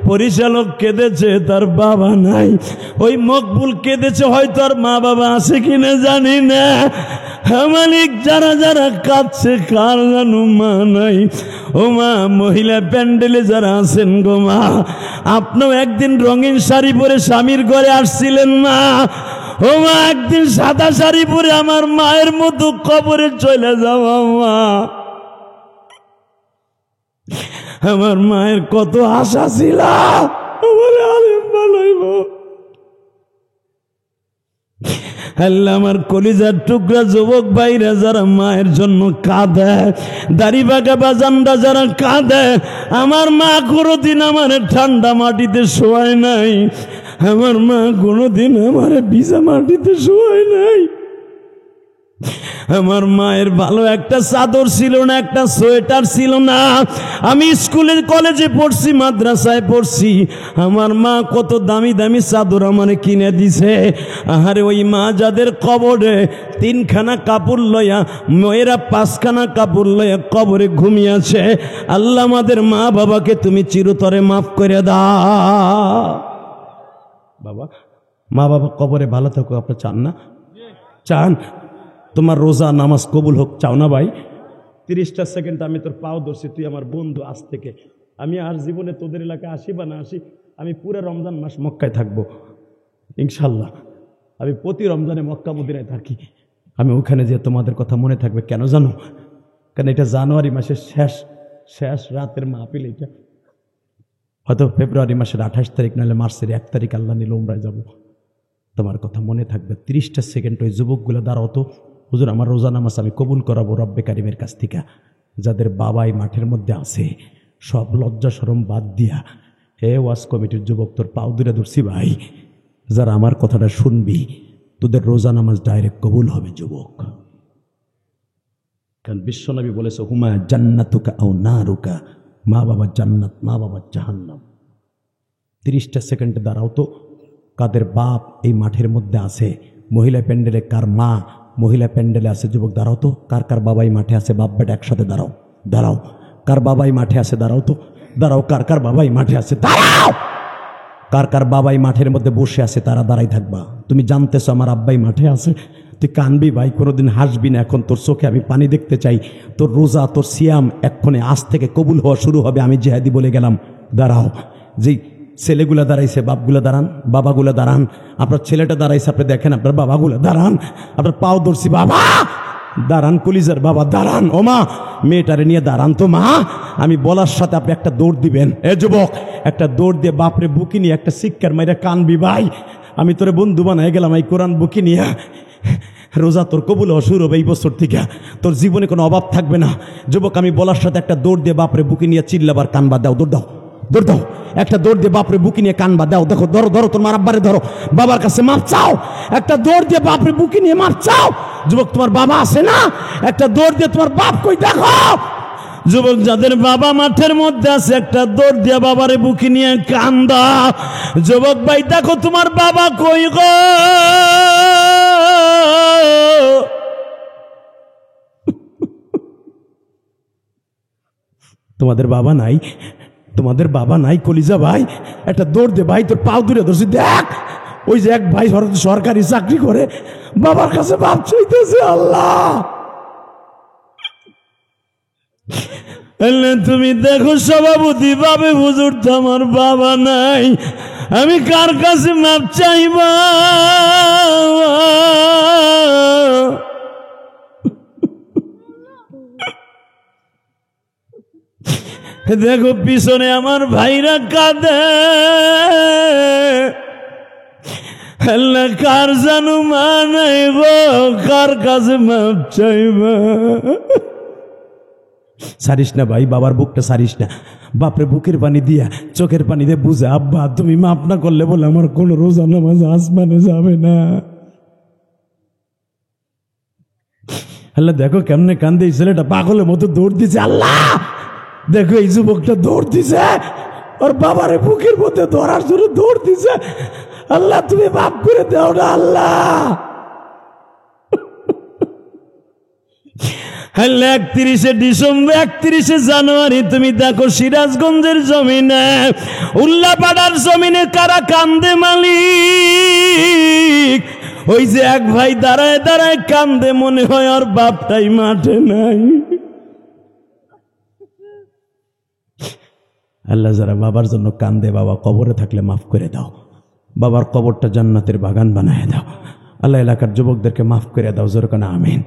Speaker 1: পরিচালক কেঁদেছে তার বাবা নাই, ওই মকবুল কেঁদেছে হয়তো আর মা বাবা আছে কিনা জানি না। মালিক যারা যারা কাঁদছে কার জানো মা নাই। ও মা মহিলা প্যান্ডেলে যারা আছেন গো মা, আপনিও একদিন রঙিন শাড়ি পরে স্বামীর ঘরে আসছিলেন মা। ও মা একদিন সাদা শাড়ি পরে আমার মায়ের মতো কবরে চলে যাওয়া মা। আমার মায়ের কত আশা ছিল আমার আলেম বানাইব। আল্লাহ আমার কলিজার টুকরা যুবক ভাইরা যারা মায়ের জন্য কাঁদে, দাড়ি বাঁকা বাজানরা যারা কাঁদে, আমার মা কোনোদিন আমার ঠান্ডা মাটিতে শোয়ায় নাই, আমার মা কোনোদিন আমার ভিজা মাটিতে শোয়ায় নাই। আমার মায়ের ভালো একটা চাদর ছিল না, একটা সোয়েটার ছিল না। আমি স্কুলে কলেজে পড়ছি, মাদ্রাসায় পড়ছি, আমার মা কত দামি দামি চাদর আমারে কিনে দিছে। আরে ওই মা যাদের কবরে 3খানা কাপড় লইয়া, মেয়েরা 5খানা কাপড় লইয়া কবরে ঘুমিয়েছে, আল্লাহ আমাদের মা বাবাকে তুমি চিরতরে মাফ করে দাও। বাবা, মা বাবা কবরে ভালো থাকো আপনি চান না? চান? তোমার রোজা নামাজ কবুল হোক, চাও না ভাই? 30টা সেকেন্ড আমি তোর পাও ধরছি, তুই আমার বন্ধু। আজ থেকে আমি আর জীবনে তোদের এলাকায় আসি বা না আসি, আমি পুরো রমজান মাস মক্কায় থাকবো ইনশাল্লাহ। আমি প্রতি রমজানে মক্কা মদিনায় থাকি। আমি ওখানে যে তোমাদের কথা মনে থাকবে। কেন জানো? কারণ এটা জানুয়ারি মাসের শেষ রাতের মাহফিল। এটা হয়তো ফেব্রুয়ারি মাসের 28 তারিখ, নাহলে মার্চের 1 তারিখ আল্লাহ নিল উমরায় যাব। তোমার কথা মনে থাকবে। 30টা সেকেন্ড ওই যুবকগুলো দাঁড়াও তো, হুজুর আমার রোজা নামাজ আমি কবুল করাবো রব্বে কারিমের কাছ থেকে। যাদের বাবাই মাঠের মধ্যে আছে, সব লজ্জা শরম বাদ দিয়া, হে ওয়াজ কমিটির যুবক, তোর পাও দূরে ধরছি ভাই, যারা আমার কথাটা শুনবি, তোদের রোজা নামাজ ডাইরেক্ট কবুল হবে যুবক। কারণ বিশ্বনবী বলেছে, হুমা জান্নাতুকা আও নারুকা, মা বাবা জান্নাত, মা বাবা জাহান্নাম। 30টা সেকেন্ডে দাঁড়াও তো, কাদের বাপ এই মাঠের মধ্যে আছে? মহিলা প্যান্ডেলে কার মা মহিলা প্যান্ডেলে আছে? যুবক দাঁড়াও তো, কার কার বাবাই মাঠে আছে? বাপ বেটা একসাথে দাঁড়াও, দাঁড়াও। কার বাবাই মাঠে আছে? দাঁড়াও তো, দাঁড়াও। কার কার বাবাই মাঠে আছে? দাঁড়াও। কার কার বাবাই মাঠের মধ্যে বসে আছে? তারা দাঁড়াই থাকবা। তুমি জানতেছো আমার আব্বাই মাঠে আছে, তুই কানবি ভাই, কোনোদিন হাসবি না। এখন তোর চোখে আমি পানি দেখতে চাই। তোর রোজা, তোর সিয়াম এক্ষণে আজ থেকে কবুল হওয়া শুরু হবে। আমি জেহাদি বলে গেলাম। দাঁড়াও। যেই ছেলেগুলা দাঁড়াইছে, বাপগুলা দাঁড়ান, বাবাগুলা দাঁড়ান। আপনার ছেলেটা দাঁড়াইছে, আপনি দেখেন। আপনার বাবাগুলা দাঁড়ান, আপনার পাও ধরছি, বাবা দাঁড়ান, কলিজার বাবা দাঁড়ান। ও মা, মেয়েটারে নিয়ে দাঁড়ান তো মা। আমি বলার সাথে আপনি একটা দৌড় দিবেন। এ যুবক, একটা দৌড় দিয়ে বাপরে বুকি নিয়ে একটা শিক্ষার মাইরা কানবি ভাই। আমি তোরে বন্ধু বানাই গেলাম এই কোরআন বুকি নিয়ে। রোজা তোর কবুল অসুর হবে এই বছর থেকে, তোর জীবনে কোনো অভাব থাকবে না। যুবক, আমি বলার সাথে একটা দৌড় দিয়ে বাপরে বুকি নিয়ে চিল্লাবার কানবা দাও, দৌড় দাও, দৌড় দাও। একটা দৌড় দিয়ে বাপরে বুকি নিয়ে কানবা দাও। দেখো, ধরো ধরো, তোমার আব্বারে ধরো, বাবার কাছে মাপ চাও। একটা দৌড় দিয়ে বাপরে বুকি নিয়ে মাপ চাও। যুবক, তোমার বাবা আছে না? একটা দৌড় দিয়ে তোমার বাপ কই দেখো। যুবক, যাদের বাবা মাঠের মধ্যে আছে, একটা দৌড় দিয়ে বাবারে বুকি নিয়ে কান্দা। যুবক ভাই, দেখো তোমার বাবা কই গো। তোমাদের বাবা নাই? তোমাদের বাবা নাই কলিজা ভাই? একটা দৌড় দে ভাই, তোর পাও দূরে ধরছি। দেখ, ওই যে এক ভাই সরকারি চাকরি করে, বাবার কাছে বাপ চাইতেছে। আল্লাহ, তুমি দেখো সভাপতি ভাবে, হুজুর তো আমার বাবা নাই, আমি কার কাছে মাপ চাইবা? দেখো পিছনে আমার ভাইরা কাঁদে। কার জানু মা নাই গো, কার কাছে মাপ চাইবা? সারিস না ভাই, বাবার বুকটা সারিস না। বাপরে বুকের পানি দিয়া, চোখের পানি দিয়ে বুঝে, আব্বা তুমি মাপ না করলে বলে আমার কোন রোজা নামাজ আসমানে যাবে না। আল্লাহ, দেখো কেমনে কান্দে এই ছেলেটা, পাগলের মতো দৌড় দিছে। আল্লাহ, দেখো এই যুবকটা দৌড় দিছে, ওর বাবারে বুকের মধ্যে ধরার জন্য দৌড় দিছে। আল্লাহ, তুমি মাফ করে দাও না আল্লাহ। 31শে ডিসেম্বর, 31শে জানুয়ারি তুমি দেখো সিরাজগঞ্জের জমিনে, উল্লাপাড়ার জমিনে কারা কান্দে মালিক? ওই যে এক ভাই দাঁড়ায় দাঁড়ায় কান্দে, মনে হয় আর বাপটাই মাঠে নাই। আল্লাহ, যারা বাবার জন্য কান্দে, বাবা কবরে থাকলে মাফ করে দাও। বাবার কবরটা জান্নাতের বাগান বানায় দাও। আল্লাহ, এলাকার যুবকদেরকে মাফ করে দাও। জোরে কানা আমিন।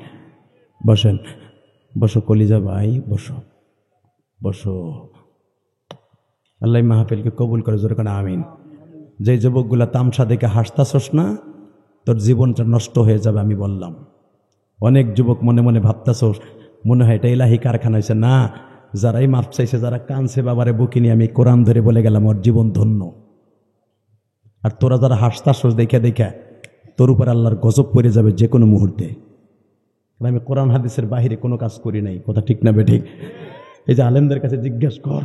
Speaker 1: বসেন, বসো কলিজা ভাই, বসো, বসো। আল্লাহ মাহফিলকে কবুল করে, জোরে করে আমিন। যে যুবকগুলা তামসা দেখে হাসতাছস না, তোর জীবনটা নষ্ট হয়ে যাবে। আমি বললাম, অনেক যুবক মনে মনে ভাবতাছস মনে হয় এটা ইলাহি কারখানা হয়েছে। না, যারাই মাফ চাইছে, যারা কানছে বাবারে বুকি নিয়ে, আমি কোরআন ধরে বলে গেলাম ওর জীবন ধন্য। আর তোরা যারা হাসতাছস দেখে দেখে, তোর উপর আল্লাহর গজব পড়ে যাবে যে কোনো মুহূর্তে। আমি কোরআন হাদিসের বাহিরে কোনো কাজ করি নাই, কথা ঠিক না বেঠিক? এই যে আলেমদের কাছে জিজ্ঞেস কর,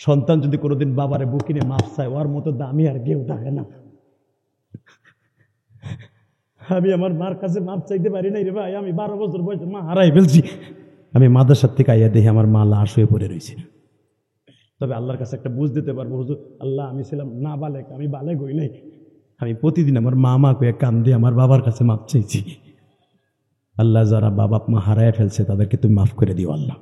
Speaker 1: সন্তান যদি কোনোদিন বাবারে বুকি নিয়ে মাফ চায়, ওর মতো দামি আর কেউ থাকে না। আমি আমার মার কাছে মাপ চাইতে পারি নাই রে ভাই। আমি 12 বছর বয়সে মা হারাই ফেলছি। আমি মাদ্রাসার থেকে আইয়া দেখি আমার মা লাশ হয়ে পড়ে রয়েছে। তবে আল্লাহর কাছে একটা বুঝ দিতে পারবো, হুজুর আল্লাহ আমি ছিলাম না বালেক, আমি বালেক হই নাই। আমি প্রতিদিন আমার মা কয়ে কান দিয়ে আমার বাবার কাছে মাপ চাইছি। আল্লাহ যারা বাবা মা হারায় ফেলছে তাদেরকে তুমি মাফ করে দিও আল্লাহ।